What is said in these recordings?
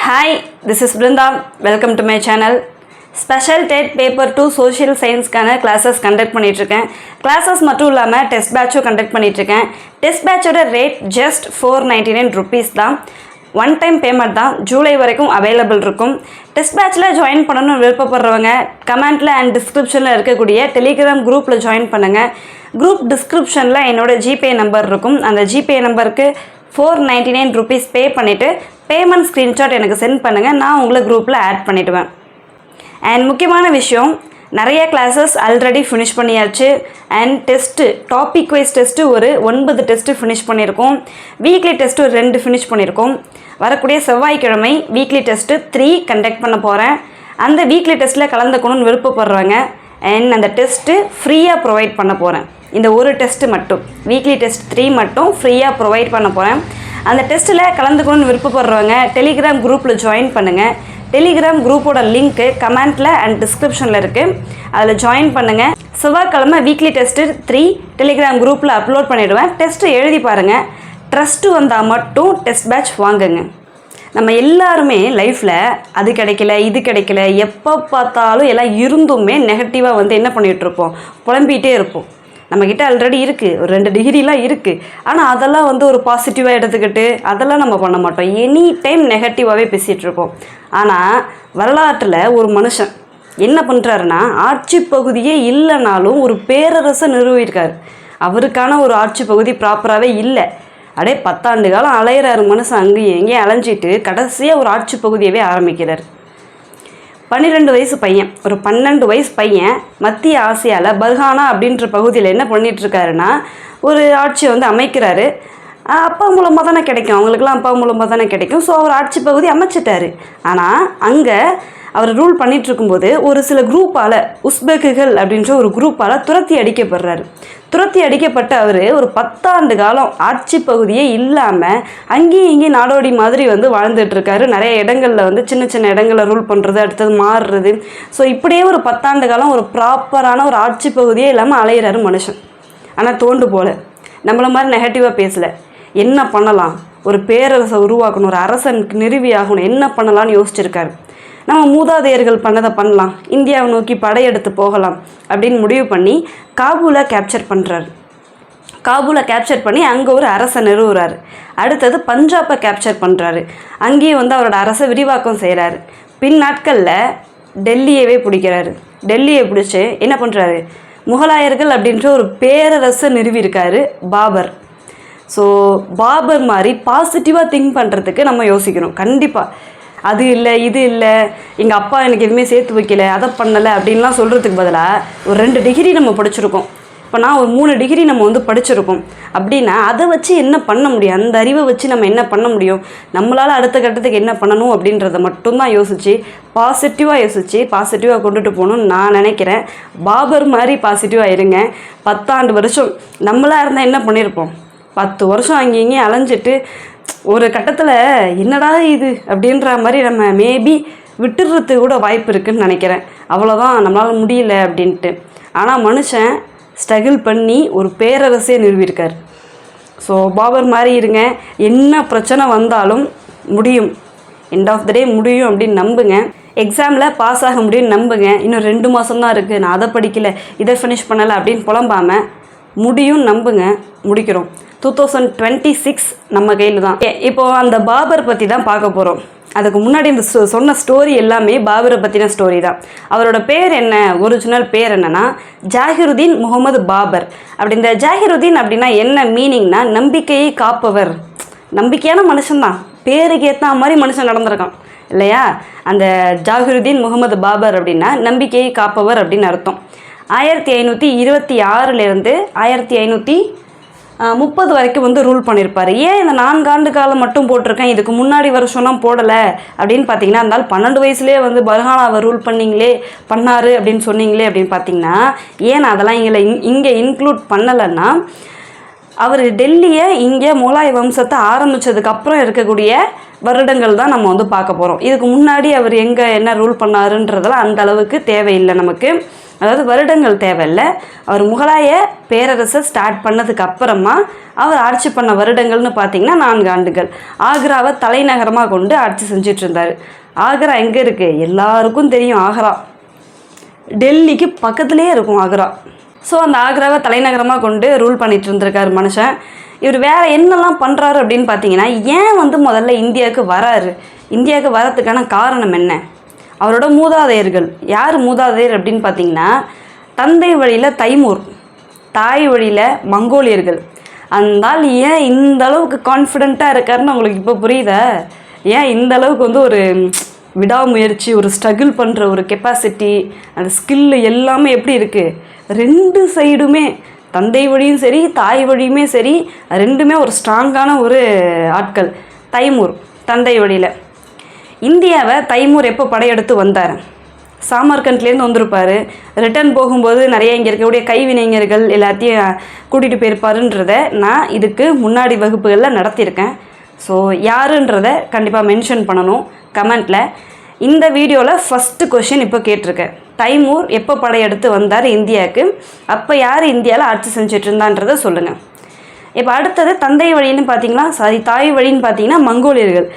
Hi, this is Brinda. Welcome to my channel. Special TET paper 2 social science கான classes conduct பண்ணிட்டு இருக்கேன். Classes மட்டும் இல்லாம test batch conduct பண்ணிட்டு இருக்கேன். Test batch ஓட rate just 499 rupees தான். ஒன் டைம் பேமெண்ட் தான். ஜூலை வரைக்கும் அவைலபிள் இருக்கும். டெஸ்ட் பேட்சில் ஜாயின் பண்ணணும்னு விருப்பப்படுறவங்க கமெண்ட்டில் அண்ட் டிஸ்கிரிப்ஷனில் இருக்கக்கூடிய டெலிகிராம் குரூப்பில் ஜாயின் பண்ணுங்கள். குரூப் டிஸ்கிரிப்ஷனில் என்னோடய ஜிபே நம்பர் இருக்கும். அந்த ஜிபே நம்பருக்கு 499 rupees பே பண்ணிவிட்டு பேமெண்ட் ஸ்க்ரீன்ஷாட் எனக்கு சென்ட் பண்ணுங்கள். நான் உங்களை குரூப்பில் ஆட் பண்ணிவிடுவேன். அண்ட் முக்கியமான விஷயம், நிறைய கிளாஸஸ் ஆல்ரெடி ஃபினிஷ் பண்ணியாச்சு. And test topic wise test ஒரு 9 டெஸ்ட்டு ஃபினிஷ் பண்ணியிருக்கோம். வீக்லி டெஸ்ட்டு ஒரு 2 ஃபினிஷ் பண்ணியிருக்கோம். வரக்கூடிய செவ்வாய்க்கிழமை வீக்லி டெஸ்ட்டு 3 கண்டக்ட் பண்ண போகிறேன். அந்த வீக்லி டெஸ்ட்டில் கலந்துக்கணும்னு விருப்பப்படுறவங்க அண்ட் அந்த டெஸ்ட்டு ஃப்ரீயாக ப்ரொவைட் பண்ண போகிறேன். இந்த ஒரு டெஸ்ட்டு மட்டும், வீக்லி டெஸ்ட் 3 மட்டும் ஃப்ரீயாக ப்ரொவைட் பண்ண போகிறேன். அந்த டெஸ்ட்டில் கலந்துக்கணும்னு விருப்பப்படுறவங்க டெலிகிராம் குரூப்பில் ஜாயின் பண்ணுங்கள். டெலிகிராம் குரூப்போட லிங்க்கு கமெண்ட்டில் அண்ட் டிஸ்கிரிப்ஷனில் இருக்குது. அதில் ஜாயின் பண்ணுங்கள். செவ்வாய்க்கிழமை வீக்லி டெஸ்ட்டு 3 டெலிகிராம் குரூப்பில் அப்லோட் பண்ணிவிடுவேன். டெஸ்ட்டு எழுதி பாருங்கள். ட்ரஸ்ட்டு வந்தால் மட்டும் டெஸ்ட் பேட்ச் வாங்குங்க. நம்ம எல்லாருமே லைஃப்பில் அது கிடைக்கல, இது கிடைக்கல, எப்போ பார்த்தாலும் எல்லாம் இருந்துமே நெகட்டிவாக என்ன பண்ணிகிட்ருப்போம், புலம்பிகிட்டே இருப்போம். நம்மக்கிட்ட ஆல்ரெடி இருக்குது, ஒரு 2 டிகிரிலாம் இருக்குது. ஆனால் அதெல்லாம் ஒரு பாசிட்டிவாக எடுத்துக்கிட்டு அதெல்லாம் நம்ம பண்ண மாட்டோம். எனி டைம் நெகட்டிவாகவே பேசிகிட்ருப்போம். ஆனால் வரலாற்றில் ஒரு மனுஷன் என்ன பண்ணுறாருன்னா, ஆட்சி பகுதியே இல்லைனாலும் ஒரு பேரரசை நிறுவியிருக்கார். அவருக்கான ஒரு ஆட்சி பகுதி ப்ராப்பராகவே இல்லை. அப்படியே 10 ஆண்டு காலம் அலையிறாரு மனுஷன். அங்கேயும் எங்கேயும் அலைஞ்சிட்டு கடைசியாக ஒரு ஆட்சி பகுதியவே ஆரம்பிக்கிறார். 12 வயசு பையன், ஒரு 12 வயசு பையன் மத்திய ஆசியாவில் பர்ஹானா அப்படின்ற பகுதியில் என்ன பண்ணிகிட்ருக்காருன்னா, ஒரு ஆட்சியை அமைக்கிறாரு. அப்பா மூலமாக தானே கிடைக்கும், அவங்களுக்குலாம் அப்பா மூலமாக தானே கிடைக்கும். ஸோ அவர் ஆட்சி பகுதி அமைச்சிட்டாரு. ஆனால் அங்கே அவர் ரூல் பண்ணிகிட்ருக்கும்போது ஒரு சில குரூப்பால், உஸ்பெக்குகள் அப்படின்ற ஒரு குரூப்பால் துரத்தி அடிக்கப்படுறாரு. துரத்தி அடிக்கப்பட்ட அவர் ஒரு 10 ஆண்டு காலம் ஆட்சி பகுதியே இல்லாமல் அங்கேயும் இங்கேயும் நாடோடி மாதிரி வாழ்ந்துட்டுருக்காரு. நிறைய இடங்களில் சின்ன சின்ன இடங்களில் ரூல் பண்ணுறது, அடுத்தது மாறுறது. ஸோ இப்படியே ஒரு 10 ஆண்டு காலம் ஒரு ப்ராப்பரான ஒரு ஆட்சி பகுதியே இல்லாமல் அலையிறாரு மனுஷன். ஆனால் தோண்டு போல நம்மளை மாதிரி நெகட்டிவாக பேசலை. என்ன பண்ணலாம், ஒரு பேரரசை உருவாக்கணும், ஒரு அரசன் நிறுவி ஆகணும், என்ன பண்ணலான்னு யோசிச்சிருக்காரு. நம்ம மூதாதையர்கள் பண்ணதை பண்ணலாம், இந்தியாவை நோக்கி படையெடுத்து போகலாம் அப்படின்னு முடிவு பண்ணி காபூலை கேப்சர் பண்ணுறாரு. காபூலை கேப்சர் பண்ணி அங்கே ஒரு அரசை நிறுவுறாரு. அடுத்தது பஞ்சாபை கேப்சர் பண்ணுறாரு. அங்கேயும் அவரோட அரசை விரிவாக்கம் செய்கிறாரு. பின் நாட்களில் டெல்லியவே பிடிக்கிறாரு. டெல்லியை பிடிச்சி என்ன பண்ணுறாரு, முகலாயர்கள் அப்படின்ற ஒரு பேரரசை நிறுவியிருக்காரு பாபர். ஸோ பாபர் மாதிரி பாசிட்டிவாக திங்க் பண்ணுறதுக்கு நம்ம யோசிக்கணும். கண்டிப்பாக அது இல்லை, இது இல்லை, எங்கள் அப்பா எனக்கு எதுவுமே சேர்த்து வைக்கல, அதை பண்ணலை அப்படின்லாம் சொல்கிறதுக்கு பதிலாக ஒரு 2 டிகிரி நம்ம படிச்சிருக்கோம். இப்போ நான் ஒரு 3 டிகிரி நம்ம படிச்சிருக்கோம் அப்படின்னா அதை வச்சு என்ன பண்ண முடியும், அந்த அறிவை வச்சு நம்ம என்ன பண்ண முடியும், நம்மளால் அடுத்த கட்டத்துக்கு என்ன பண்ணணும் அப்படின்றத மட்டும்தான் யோசித்து பாசிட்டிவாக கொண்டுட்டு போகணும்னு நான் நினைக்கிறேன். பாபர் மாதிரி பாசிட்டிவாக இருங்க. 10 வருஷம் நம்மளாக இருந்தால் என்ன பண்ணியிருப்போம், 10 வருஷம் அங்கேயும் அலைஞ்சிட்டு ஒரு கட்டத்தில் என்னடா இது அப்படின்ற மாதிரி நம்ம மேபி விட்டுடுறதுக்கு கூட வாய்ப்பு இருக்குதுன்னு நினைக்கிறேன். அவ்வளோதான், நம்மளால் முடியல அப்படின்ட்டு. ஆனால் மனுஷன் ஸ்ட்ரகிள் பண்ணி ஒரு பேரரசே நிறுவியிருக்கார். ஸோ பாபர் மாதிரி இருங்க. என்ன பிரச்சனை வந்தாலும் முடியும், எண்ட் ஆஃப் த டே முடியும் அப்படின்னு நம்புங்க. எக்ஸாமில் பாஸ் ஆக முடியும்னு நம்புங்க. இன்னும் 2 மாதம் தான் இருக்குது, நான் அதை படிக்கலை, இதை ஃபினிஷ் பண்ணலை அப்படின்னு புலம்பாமல் முடியும் நம்புங்க. முடிக்கிறோம். 2026 நம்ம கையில் தான். இப்போது அந்த பாபர் பற்றி தான் பார்க்க போகிறோம். அதுக்கு முன்னாடி இந்த சொன்ன ஸ்டோரி எல்லாமே பாபரை பற்றின ஸ்டோரி தான். அவரோட பேர் என்ன, ஒரிஜினல் பேர் என்னன்னா ஜாகிருதீன் முகமது பாபர். அப்படி இந்த ஜாகிருதீன் அப்படின்னா என்ன மீனிங்னா, நம்பிக்கையை காப்பவர். நம்பிக்கையான மனுஷன்தான், பேருக்கு ஏற்ற மாதிரி மனுஷன் நடந்திருக்கான் இல்லையா. அந்த ஜாகிருதீன் முகமது பாபர் அப்படின்னா நம்பிக்கையை காப்பவர் அப்படின்னு அர்த்தம். 1526 1530 வரைக்கும் ரூல் பண்ணியிருப்பார். ஏன் இந்த 4 ஆண்டு காலம் மட்டும் போட்டிருக்கேன், இதுக்கு முன்னாடி வருஷம்லாம் போடலை அப்படின்னு பார்த்தீங்கன்னா, இருந்தாலும் 12 வயசுலேயே பர்ஹானாவை ரூல் பண்ணார் அப்படின்னு சொன்னீங்களே அப்படின்னு பார்த்தீங்கன்னா, ஏன் அதெல்லாம் இங்கே இன்க்ளூட் பண்ணலைன்னா, அவர் டெல்லியை இங்கே முகலாய வம்சத்தை ஆரம்பித்ததுக்கப்புறம் இருக்கக்கூடிய வருடங்கள் தான் நம்ம பார்க்க போகிறோம். இதுக்கு முன்னாடி அவர் எங்கே என்ன ரூல் பண்ணாருன்றதெல்லாம் அந்த அளவுக்கு தேவையில்லை நமக்கு. அதாவது வருடங்கள் தேவையில்லை. அவர் முகலாய பேரரசை ஸ்டார்ட் பண்ணதுக்கு அப்புறமா அவர் ஆட்சி பண்ண வருடங்கள்னு பார்த்தீங்கன்னா 4 ஆண்டுகள். ஆக்ராவை தலைநகரமாக கொண்டு ஆட்சி செஞ்சிட்டு இருந்தார். ஆக்ரா எங்கே இருக்குது? எல்லாருக்கும் தெரியும். ஆக்ரா டெல்லிக்கு பக்கத்துலேயே இருக்கும் ஆக்ரா. ஸோ அந்த ஆக்ராவை தலைநகரமாக கொண்டு ரூல் பண்ணிட்டு இருந்திருக்காரு மனுஷன். இவர் வேறு என்னெல்லாம் பண்ணுறாரு அப்படின்னு பார்த்தீங்கன்னா, ஏன் முதல்ல இந்தியாவுக்கு வராரு, இந்தியாவுக்கு வரத்துக்கான காரணம் என்ன? அவரோட மூதாதையர்கள் யார் மூதாதையர் அப்படின்னு பார்த்தீங்கன்னா, தந்தை வழியில் தைமூர், தாய் வழியில் மங்கோலியர்கள். அந்த ஏன் இந்த அளவுக்கு கான்ஃபிடெண்ட்டாக இருக்காருன்னு உங்களுக்கு இப்போ புரியுதா? ஏன் இந்த அளவுக்கு ஒரு விடாமுயற்சி, ஒரு ஸ்ட்ரகிள் பண்ணுற ஒரு கெப்பாசிட்டி, அந்த ஸ்கில்லு எல்லாமே எப்படி இருக்குது? 2 சைடுமே, தந்தை வழியும் சரி தாய் வழியுமே சரி, ரெண்டுமே ஒரு ஸ்ட்ராங்கான ஒரு ஆட்கள். தைமூர் தந்தை வழியில். இந்தியாவை தைமூர் எப்போ படையெடுத்து வந்தார்? சாமர்கண்ட்லேருந்து வந்திருப்பார். ரிட்டர்ன் போகும்போது நிறைய இங்கே இருக்கக்கூடிய கைவினைஞர்கள் எல்லாத்தையும் கூட்டிகிட்டு போயிருப்பாருன்றதை நான் இதுக்கு முன்னாடி வகுப்புகளில் நடத்தியிருக்கேன். ஸோ யாருன்றதை கண்டிப்பாக மென்ஷன் பண்ணணும் கமெண்ட்டில். இந்த வீடியோவில் ஃபஸ்ட்டு கொஷின் இப்போ கேட்டிருக்கேன். தைமூர் எப்போ படையெடுத்து வந்தார் இந்தியாவுக்கு? அப்போ யார் இந்தியாவில் ஆட்சி செஞ்சுட்டு இருந்தான்றதை சொல்லுங்கள். இப்போ அடுத்தது தந்தை வழின்னு பார்த்தீங்கன்னா, தாய் வழின்னு பார்த்தீங்கன்னா மங்கோலியர்கள்.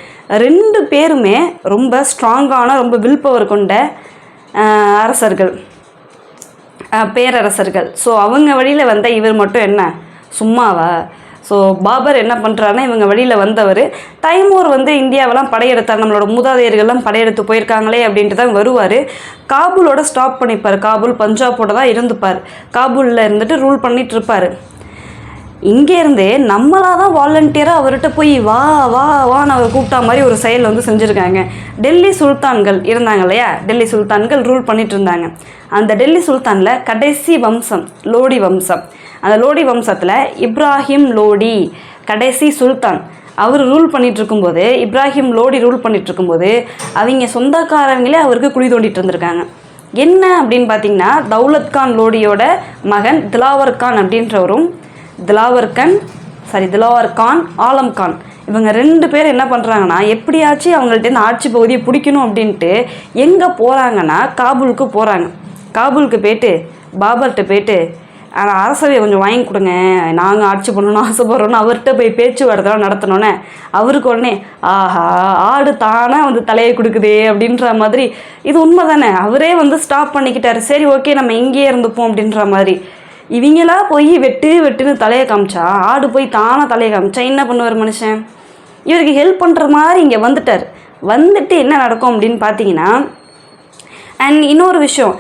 2 பேருமே ரொம்ப ஸ்ட்ராங்கான, ரொம்ப வில் பவர் கொண்ட அரசர்கள், பேரரசர்கள். ஸோ அவங்க வழியில் வந்த இவர் மட்டும் என்ன சும்மாவா? ஸோ பாபர் என்ன பண்ணுறாருன்னா, இவங்க வழியில் வந்தவர். தைமூர் இந்தியாவெல்லாம் படையெடுத்தார். நம்மளோட மூதாதையர்கள்லாம் படையெடுத்து போயிருக்காங்களே அப்படின்ட்டு தான் வருவார். காபூலோட ஸ்டாப் பண்ணிப்பார். காபூல் பஞ்சாபோட தான் இருந்துப்பார். காபூலில் இருந்துட்டு ரூல் பண்ணிட்டு இருப்பார். இங்கேருந்து நம்மளாக தான் வாலண்டியராக அவர்கிட்ட போய் வா வா வான்னு அவர் கூப்பிட்டா மாதிரி ஒரு செயல் செஞ்சுருக்காங்க. டெல்லி சுல்தான்கள் இருந்தாங்க இல்லையா, டெல்லி சுல்தான்கள் ரூல் பண்ணிட்டு இருந்தாங்க. அந்த டெல்லி சுல்தானில் கடைசி வம்சம் லோடி வம்சம். அந்த லோடி வம்சத்தில் இப்ராஹிம் லோடி கடைசி சுல்தான். அவர் ரூல் பண்ணிகிட்டு இருக்கும்போது, இப்ராஹிம் லோடி ரூல் பண்ணிகிட்டு இருக்கும்போது அவங்க சொந்தக்காரங்களே அவருக்கு குழி தோண்டிட்டு இருந்திருக்காங்க. என்ன அப்படின்னு பார்த்தீங்கன்னா, தௌலத் கான் லோடியோட மகன் திலாவர் கான் அப்படின்றவரும், திலாவர் கான், ஆலம் கான், இவங்க 2 பேர் என்ன பண்ணுறாங்கன்னா, எப்படியாச்சும் அவங்கள்ட்ட ஆட்சி பகுதியை பிடிக்கணும் அப்படின்ட்டு எங்கே போகிறாங்கன்னா காபூலுக்கு போகிறாங்க. காபூலுக்கு போய்ட்டு பாபர்கிட்ட போய்ட்டு, ஆனால் அரசவையை கொஞ்சம் வாங்கி கொடுங்க, நாங்கள் ஆட்சி பண்ணணும்னு ஆசைப்படுறோன்னு அவர்கிட்ட போய் பேச்சுவார்த்தை நடத்தினோன்னே அவருக்கு உடனே ஆஹா ஆடு தானே தலையை கொடுக்குதே அப்படின்ற மாதிரி. இது உண்மை தானே, அவரே ஸ்டாப் பண்ணிக்கிட்டாரு. சரி ஓகே நம்ம இங்கேயே இருந்துப்போம் அப்படின்ற மாதிரி. இவங்களா போய் வெட்டுன்னு தலையை காமிச்சா, ஆடு போய் தானே தலையை காமிச்சா என்ன பண்ணுவார் மனுஷன்? இவருக்கு ஹெல்ப் பண்ணுற மாதிரி இங்கே வந்துட்டு என்ன நடக்கும் அப்படின்னு பார்த்தீங்கன்னா, அண்ட் இன்னொரு விஷயம்,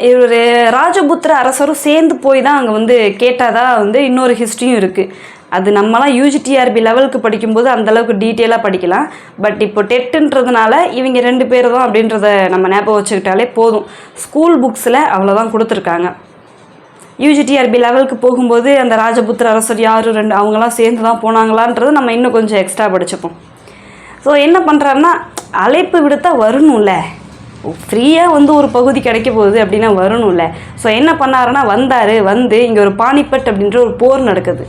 இவர் ராஜபுத்திர அரசரும் சேர்ந்து போய் தான் அங்கே கேட்டாதா இன்னொரு ஹிஸ்ட்ரியும் இருக்குது. அது நம்மளாம் யூஜிடிஆர்பி லெவலுக்கு படிக்கும்போது அந்தளவுக்கு டீட்டெயிலாக படிக்கலாம். பட் இப்போ டெட்டுன்றதுனால இவங்க 2 பேர் தான் அப்படின்றத நம்ம ஞாபகம் வச்சுக்கிட்டாலே போதும். ஸ்கூல் புக்ஸில் அவ்வளோதான் கொடுத்துருக்காங்க. யூஜிடிஆர்பி லெவலுக்கு போகும்போது அந்த ராஜபுத்திர அரசர் யார், அவங்களாம் சேர்ந்து தான் போனாங்களான்றது நம்ம இன்னும் கொஞ்சம் எக்ஸ்ட்ரா படிச்சுப்போம். ஸோ என்ன பண்ணுறாருன்னா, அழைப்பு விடுத்தா வரணும்ல, ஃப்ரீயாக ஒரு பகுதி கிடைக்க போகுது அப்படின்னா வரணும்ல. ஸோ என்ன பண்ணாருன்னா, இங்கே ஒரு பானிபட் அப்படின்ற ஒரு போர் நடக்குது.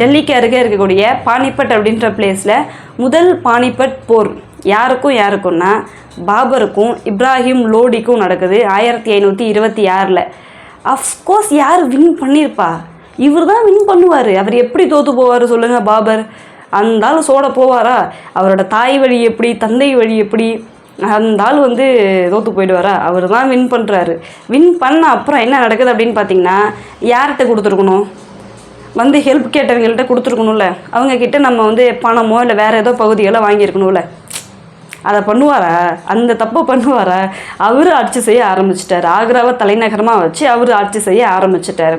டெல்லிக்கு அருகே இருக்கக்கூடிய பானிபட் அப்படின்ற பிளேஸில் முதல் பானிபட் போர் யாருக்கும்னா பாபருக்கும் இப்ராஹிம் லோடிக்கும் நடக்குது 1526. அஃப்கோர்ஸ் யார் வின் பண்ணியிருப்பா? இவர் தான் வின் பண்ணுவார். அவர் எப்படி தோற்று போவார் சொல்லுங்கள்? பாபர் அந்த ஆள் சோட போவாரா? அவரோட தாய் வழி எப்படி, தந்தை வழி எப்படி, அந்த ஆள் தோற்று போயிடுவாரா? அவர் தான் வின் பண்ணுறாரு. வின் பண்ண அப்புறம் என்ன நடக்குது அப்படின்னு பார்த்தீங்கன்னா, யார்கிட்ட கொடுத்துருக்கணும்? ஹெல்ப் கேட்டவங்கள்ட்ட கொடுத்துருக்கணும்ல. அவங்கக்கிட்ட நம்ம பணமோ இல்லை வேறு ஏதோ பகுதிகளை வாங்கியிருக்கணும்ல. அதை பண்ணுவாரா? அந்த தப்பு பண்ணுவாரா? அவர் ஆட்சி செய்ய ஆரம்பிச்சிட்டார். ஆக்ராவை தலைநகரமாக வச்சு அவர் ஆட்சி செய்ய ஆரம்பிச்சிட்டார்.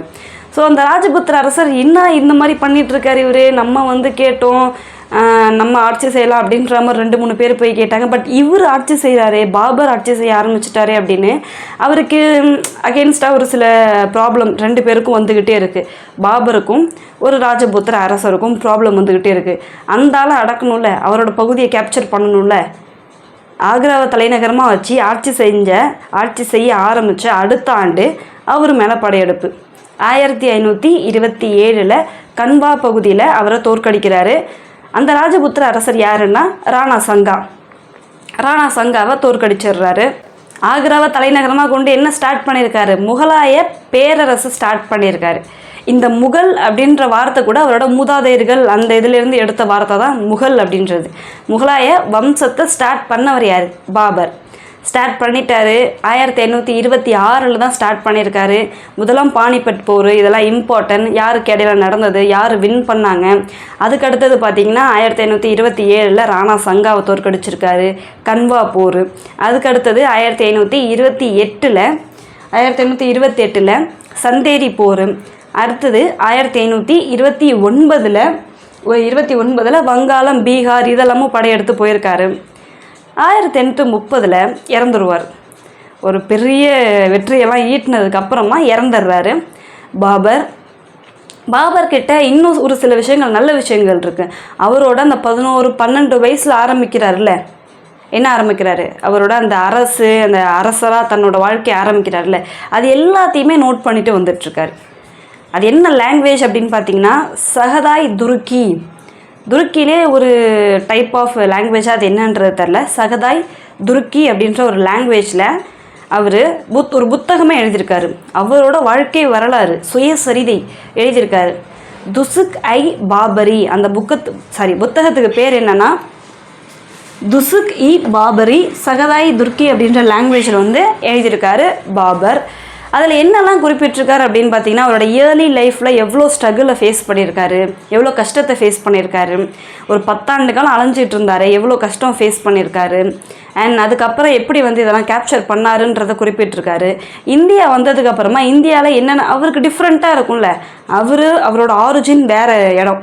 ஸோ அந்த ராஜபுத்திர அரசர் என்ன இந்த மாதிரி பண்ணிகிட்ருக்கார் இவர், நம்ம கேட்டோம் நம்ம ஆட்சி செய்யலாம் அப்படின்ற மாதிரி 2-3 பேர் போய் கேட்டாங்க. பட் இவர் ஆட்சி செய்கிறாரே, பாபர் ஆட்சி செய்ய ஆரம்பிச்சிட்டாரே அப்படின்னு அவருக்கு அகெயின்ஸ்டாக ஒரு சில ப்ராப்ளம் 2 பேருக்கும் வந்துக்கிட்டே இருக்குது. பாபருக்கும் ஒரு ராஜபுத்திர அரசருக்கும் ப்ராப்ளம் வந்துக்கிட்டே இருக்குது. அந்த ஆளை அடக்கணும்ல, அவரோட பகுதியை கேப்சர் பண்ணணும்ல. ஆக்ராவை தலைநகரமாக வச்சு ஆட்சி செய்ய ஆரம்பித்த அடுத்த ஆண்டு அவர் மேலே படையெடுப்பு. 1527 கன்வா பகுதியில் அவரை தோற்கடிக்கிறாரு. அந்த ராஜபுத்திர அரசர் யாருன்னா ராணா சங்காவை தோற்கடிச்சிடுறாரு. ஆக்ராவை தலைநகரமாக கொண்டு என்ன ஸ்டார்ட் பண்ணியிருக்காரு? முகலாய பேரரசு ஸ்டார்ட் பண்ணியிருக்காரு. இந்த முகல் அப்படின்ற வார்த்தை கூட அவரோட மூதாதையர்கள் அந்த இதிலேருந்து எடுத்த வார்த்தை தான் முகல் அப்படின்றது. முகலாய வம்சத்தை ஸ்டார்ட் பண்ணவர் யார்? பாபர். ஸ்டார்ட் பண்ணிட்டாரு. 1526 தான் ஸ்டார்ட் பண்ணியிருக்காரு. முதலாம் பானிபட் போர், இதெல்லாம் இம்பார்ட்டன்ட். யாருக்கு இடையில நடந்தது, யார் வின் பண்ணாங்க. அதுக்கு அடுத்தது பார்த்திங்கன்னா 1527 ராணா சங்காவை தோற்கடிச்சிருக்காரு. கன்வா போர். அதுக்கு அடுத்தது 1528 சந்தேரி போர். அடுத்தது 1529 வங்காளம், பீகார் இதெல்லாமும் படையெடுத்து போயிருக்காரு. 1830 இறந்துருவார். ஒரு பெரிய வெற்றியெல்லாம் ஈட்டினதுக்கப்புறமா இறந்துடுறாரு பாபர். பாபர்கிட்ட இன்னும் ஒரு சில விஷயங்கள், நல்ல விஷயங்கள் இருக்குது. அவரோட அந்த 11-12 வயசில் ஆரம்பிக்கிறார்ல, என்ன ஆரம்பிக்கிறாரு? அவரோட அந்த அரசராக தன்னோட வாழ்க்கையை ஆரம்பிக்கிறார்ல, அது எல்லாத்தையுமே நோட் பண்ணிட்டு வந்துட்டுருக்காரு. அது என்ன லாங்குவேஜ் அப்படின்னு பார்த்தீங்கன்னா சகதாய் துருக்கி. துருக்கியிலே ஒரு டைப் ஆஃப் லாங்குவேஜாக அது என்னன்றது தெரில. சகதாய் துருக்கி அப்படின்ற ஒரு லாங்குவேஜில் அவர் ஒரு புத்தகமே எழுதியிருக்காரு. அவரோட வாழ்க்கை வரலாறு, சுயசரிதை எழுதியிருக்காரு. துசுக் ஐ பாபரி. அந்த புத்தகத்துக்கு பேர் என்னென்னா துசுக் இ பாபரி சகதாய் துர்க்கி அப்படின்ற லாங்குவேஜில் வந்து எழுதியிருக்காரு பாபர். அதில் என்னெல்லாம் குறிப்பிட்டிருக்காரு அப்படின்னு பார்த்தீங்கன்னா அவரோட இயர்லி லைஃப்பில் எவ்வளோ ஸ்ட்ரகிளை ஃபேஸ் பண்ணியிருக்காரு, எவ்வளோ கஷ்டத்தை ஃபேஸ் பண்ணியிருக்காரு, ஒரு 10 ஆண்டு காலம் அலைஞ்சிட்டு இருந்தார், எவ்வளோ கஷ்டம் ஃபேஸ் பண்ணியிருக்காரு, அண்ட் அதுக்கப்புறம் எப்படி வந்து இதெல்லாம் கேப்சர் பண்ணாருன்றதை குறிப்பிட்டிருக்காரு. இந்தியா வந்ததுக்கப்புறமா இந்தியாவில் என்னென்ன அவருக்கு டிஃப்ரெண்ட்டாக இருக்கும்ல, அவரோட ஆரிஜின் வேறு இடம்.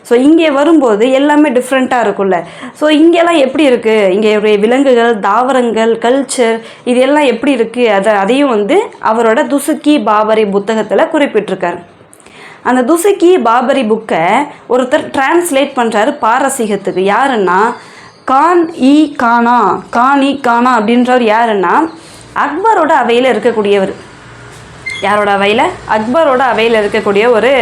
ஸோ இங்கே வரும்போது எல்லாமே டிஃப்ரெண்ட்டாக இருக்கும்ல. ஸோ இங்கெல்லாம் எப்படி இருக்குது, இங்கே விலங்குகள், தாவரங்கள், கல்ச்சர் இது எல்லாம் எப்படி இருக்குது, அதையும் வந்து அவரோட துசுக்கி பாபரி புத்தகத்தில் குறிப்பிட்டிருக்காரு. அந்த துசுக்கி பாபரி புக்கை ஒருத்தர் டிரான்ஸ்லேட் பண்ணுறாரு பாரசீகத்துக்கு. யாருன்னா கான் இ கானா அப்படின்றவர். யாருன்னா அக்பரோட அவையில் இருக்கக்கூடியவர். யாரோட அவையில்? அக்பரோட அவையில் இருக்கக்கூடிய ஒரு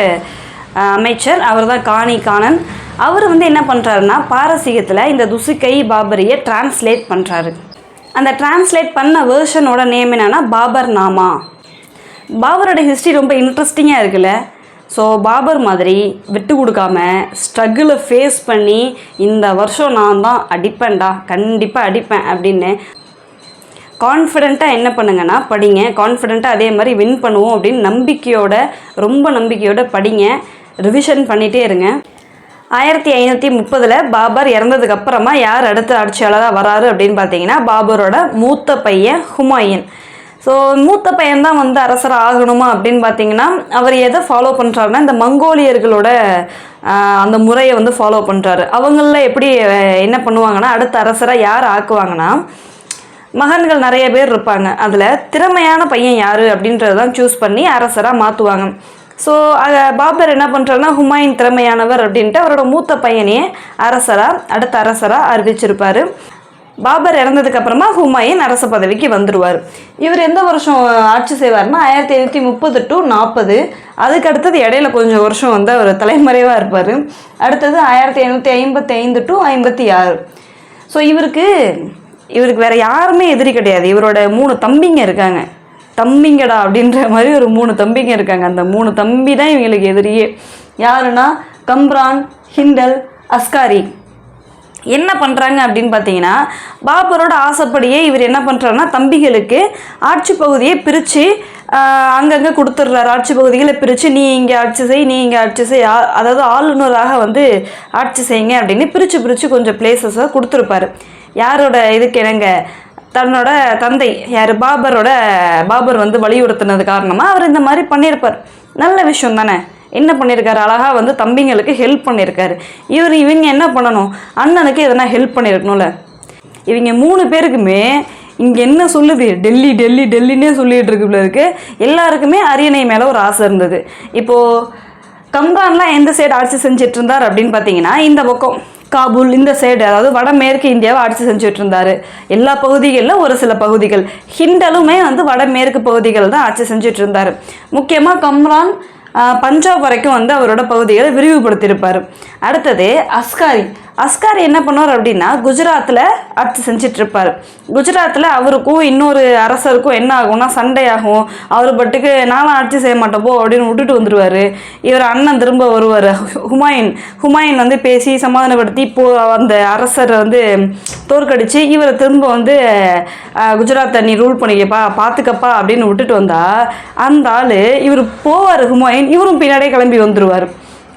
அமைச்சர். அவர் தான் கானன். அவர் வந்து என்ன பண்ணுறாருன்னா பாரசீகத்தில் இந்த துசுக்கை பாபரியை டிரான்ஸ்லேட் பண்ணுறாரு. அந்த டிரான்ஸ்லேட் பண்ண வேர்ஷனோட நேம் என்னென்னா பாபர் நாமா. பாபரோட ஹிஸ்ட்ரி ரொம்ப இன்ட்ரெஸ்டிங்காக இருக்குல்ல. ஸோ பாபர் மாதிரி விட்டு கொடுக்காம ஸ்ட்ரகிளை ஃபேஸ் பண்ணி இந்த வருஷம் நான் தான் கண்டிப்பாக அடிப்பேன் அப்படின்னு கான்ஃபிடெண்ட்டாக என்ன பண்ணுங்கன்னா படிங்க. கான்ஃபிடெண்ட்டாக அதே மாதிரி வின் பண்ணுவோம் அப்படின்னு ரொம்ப நம்பிக்கையோட படிங்க. ரிவிஷன் பண்ணிகிட்டே இருங்க. 1530 பாபர் இறந்ததுக்கப்புறமா யார் அடுத்த ஆட்சியாளராக வராரு அப்படின்னு பார்த்தீங்கன்னா பாபரோட மூத்த பையன் ஹுமாயூன். ஸோ மூத்த பையன் தான் வந்து அரசராக ஆகணுமா அப்படின்னு பார்த்தீங்கன்னா அவர் எதை ஃபாலோ பண்ணுறாருன்னா இந்த மங்கோலியர்களோட அந்த முறையை வந்து ஃபாலோ பண்ணுறாரு. அவங்களில் எப்படி என்ன பண்ணுவாங்கன்னா அடுத்த அரசராக யார் ஆக்குவாங்கன்னா மகன்கள் நிறைய பேர் இருப்பாங்க. அதில் திறமையான பையன் யார் அப்படின்றது தான் சூஸ் பண்ணி அரசராக மாற்றுவாங்க. ஸோ பாபர் என்ன பண்ணுறாருன்னா ஹுமாயூன் திறமையானவர் அப்படின்ட்டு அவரோட மூத்த பையனையே அடுத்த அரசராக அறிவிச்சிருப்பார். பாபர் இறந்ததுக்கப்புறமா ஹுமாயூன் அரச பதவிக்கு வந்துடுவார். இவர் எந்த வருஷம் ஆட்சி செய்வார்னா 1530 to 40. அதுக்கு அடுத்தது இடையில கொஞ்சம் வருஷம் வந்து அவர் தலைமறைவாக இருப்பார். அடுத்தது 1555 to 56. ஸோ இவருக்கு வேறு யாருமே எதிரி கிடையாது. இவரோட 3 தம்பிங்க இருக்காங்க. தம்பிங்கடா அப்படின்ற மாதிரி ஒரு 3 தம்பிங்க இருக்காங்க. அந்த 3 தம்பி தான் இவங்களுக்கு எதிரியே. யாருன்னா கம்ரான், ஹிண்டல், அஸ்காரி. என்ன பண்ணுறாங்க அப்படின்னு பார்த்தீங்கன்னா பாபரோட ஆசைப்படியே இவர் என்ன பண்ணுறாருன்னா தம்பிகளுக்கு ஆட்சி பகுதியை பிரித்து அங்கங்கே கொடுத்துட்றாரு. ஆட்சி பகுதிகளை பிரித்து நீ இங்கே ஆட்சி செய், அதாவது ஆளுநராக வந்து ஆட்சி செய்யுங்க அப்படின்னு பிரித்து கொஞ்சம் பிளேசஸை கொடுத்துருப்பாரு. யாரோட இதுக்கு என்னங்க தன்னோட தந்தை பாபர் வந்து வலியுறுத்தினது காரணமாக அவர் இந்த மாதிரி பண்ணியிருப்பார். நல்ல விஷயம் தானே. என்ன பண்ணியிருக்காரு, அழகாக வந்து தம்பிங்களுக்கு ஹெல்ப் பண்ணியிருக்காரு. இவங்க என்ன பண்ணணும், அண்ணனுக்கு எதனா ஹெல்ப் பண்ணியிருக்கணும்ல. இவங்க 3 பேருக்குமே இங்கே என்ன சொல்லுது, டெல்லின்னே சொல்லிகிட்டு இருக்கு. எல்லாருக்குமே அரியணை மேலே ஒரு ஆசை இருந்தது. இப்போது கம்ரான்லாம் எந்த சைடு ஆட்சி செஞ்சிட்டு இருந்தார் அப்படின்னு பார்த்தீங்கன்னா இந்த பக்கம் காபூல் இந்த சைடு, அதாவது வடமேற்கு இந்தியாவை ஆட்சி செஞ்சுட்டு இருந்தார். எல்லா பகுதிகளில் ஒரு சில பகுதிகள். ஹிண்டலுமே வந்து வடமேற்கு பகுதிகள் தான் ஆட்சி செஞ்சுட்டு இருந்தார். முக்கியமாக கம்ரான் பஞ்சாப் வரைக்கும் வந்து அவரோட பகுதிகளை விரிவுபடுத்தியிருப்பார். அடுத்தது அஸ்காரி என்ன பண்ணுவார் அப்படின்னா குஜராத்தில் ஆட்சி செஞ்சிட்டு இருப்பார். குஜராத்தில் அவருக்கும் இன்னொரு அரசருக்கும் என்ன ஆகும்னா சண்டை ஆகும். அவர் பட்டுக்கு நானும் ஆட்சி செய்ய மாட்டோப்போ அப்படின்னு விட்டுட்டு வந்துடுவார். இவர் அண்ணன் திரும்ப வருவார் ஹுமாயூன் வந்து பேசி சமாதானப்படுத்தி இப்போது அந்த அரசரை வந்து தோற்கடிச்சு இவரை திரும்ப வந்து குஜராத்தை நீ ரூல் பண்ணிக்கப்பா பார்த்துக்கப்பா அப்படின்னு விட்டுட்டு வந்தா அந்த ஆள் இவர் போவார் ஹுமாயூன், இவரும் பின்னாடியே கிளம்பி வந்துடுவார்.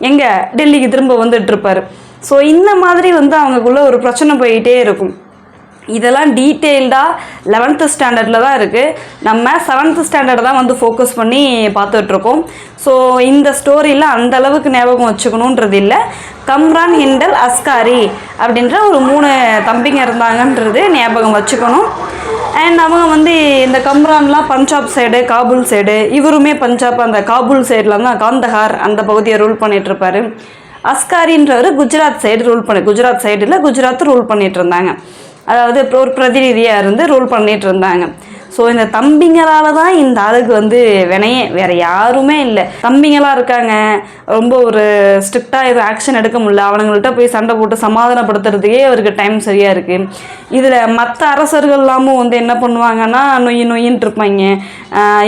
எங்கே டெல்லிக்கு திரும்ப வந்துட்டு இருப்பார். ஸோ இந்த மாதிரி வந்து அவங்களுக்குள்ள ஒரு பிரச்சனை போயிட்டே இருக்கும். இதெல்லாம் டீட்டெயில்டாக 11th ஸ்டாண்டர்டில் தான் இருக்குது. நம்ம 7th ஸ்டாண்டர்ட் தான் வந்து ஃபோக்கஸ் பண்ணி பார்த்துட்ருக்கோம். ஸோ இந்த ஸ்டோரியில் அந்தளவுக்கு ஞாபகம் வச்சுக்கணுன்றது இல்லை. கம்ரான், ஹிண்டல், அஸ்காரி அப்படின்ற ஒரு 3 தம்பிங்க இருந்தாங்கன்றது ஞாபகம் வச்சுக்கணும். அண்ட் அவங்க வந்து இந்த கம்ரான்லாம் பஞ்சாப் சைடு, காபூல் சைடு, இவருமே பஞ்சாப் அந்த காபூல் சைடில் தான் காந்தஹார் அந்த பகுதியை ரூல் பண்ணிகிட்ருப்பார். அஸ்காரின்றவர் குஜராத் சைடு ரூல் பண்ணிகிட்டு இருந்தாங்க. அதாவது ஒரு பிரதிநிதியாக இருந்து ரூல் பண்ணிகிட்டு இருந்தாங்க. ஸோ இந்த தம்பிங்களால் தான் இந்த ஆளுக்கு வந்து வினையே, வேறு யாருமே இல்லை. தம்பிங்களாக இருக்காங்க, ரொம்ப ஒரு ஸ்ட்ரிக்டாக எதுவும் ஆக்ஷன் எடுக்க முடியல. அவனுங்கள்ட்ட போய் சண்டை போட்டு சமாதானப்படுத்துறதுக்கே அவருக்கு டைம் சரியாக இருக்குது. இதில் மற்ற அரசர்கள் எல்லாமும் வந்து என்ன பண்ணுவாங்கன்னா நொயின்னு இருப்பாங்க.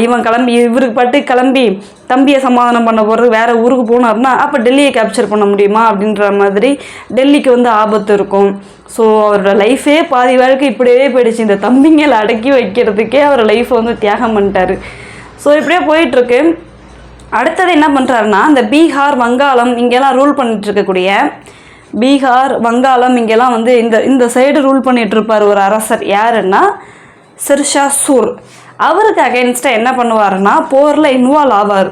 இவருக்கு பட்டு கிளம்பி தம்பியை சமாதானம் பண்ண போகிறது வேறு ஊருக்கு போனார்னா அப்போ டெல்லியை கேப்சர் பண்ண முடியுமா அப்படின்ற மாதிரி டெல்லிக்கு வந்து ஆபத்து இருக்கும். ஸோ அவரோட லைஃபே பாதி வாழ்க்கை இப்படியே போயிடுச்சு. இந்த தம்பிங்களை அடக்கி வைக்கிறதுக்கே அவர் லைஃப்பை வந்து தியாகம் பண்ணிட்டார். ஸோ இப்படியே போயிட்டுருக்கு. அடுத்தது என்ன பண்ணுறாருன்னா இந்த பீகார், வங்காளம் இங்கெல்லாம் ரூல் பண்ணிகிட்ருக்கக்கூடிய பீகார், வங்காளம் இங்கெல்லாம் வந்து இந்த சைடு ரூல் பண்ணிகிட்ருப்பார் ஒரு அரசர். யாருன்னா ஷெர்ஷா சூர். அவருக்கு அகெயின்ஸ்டாக என்ன பண்ணுவாருன்னா போரில் இன்வால்வ் ஆவார்.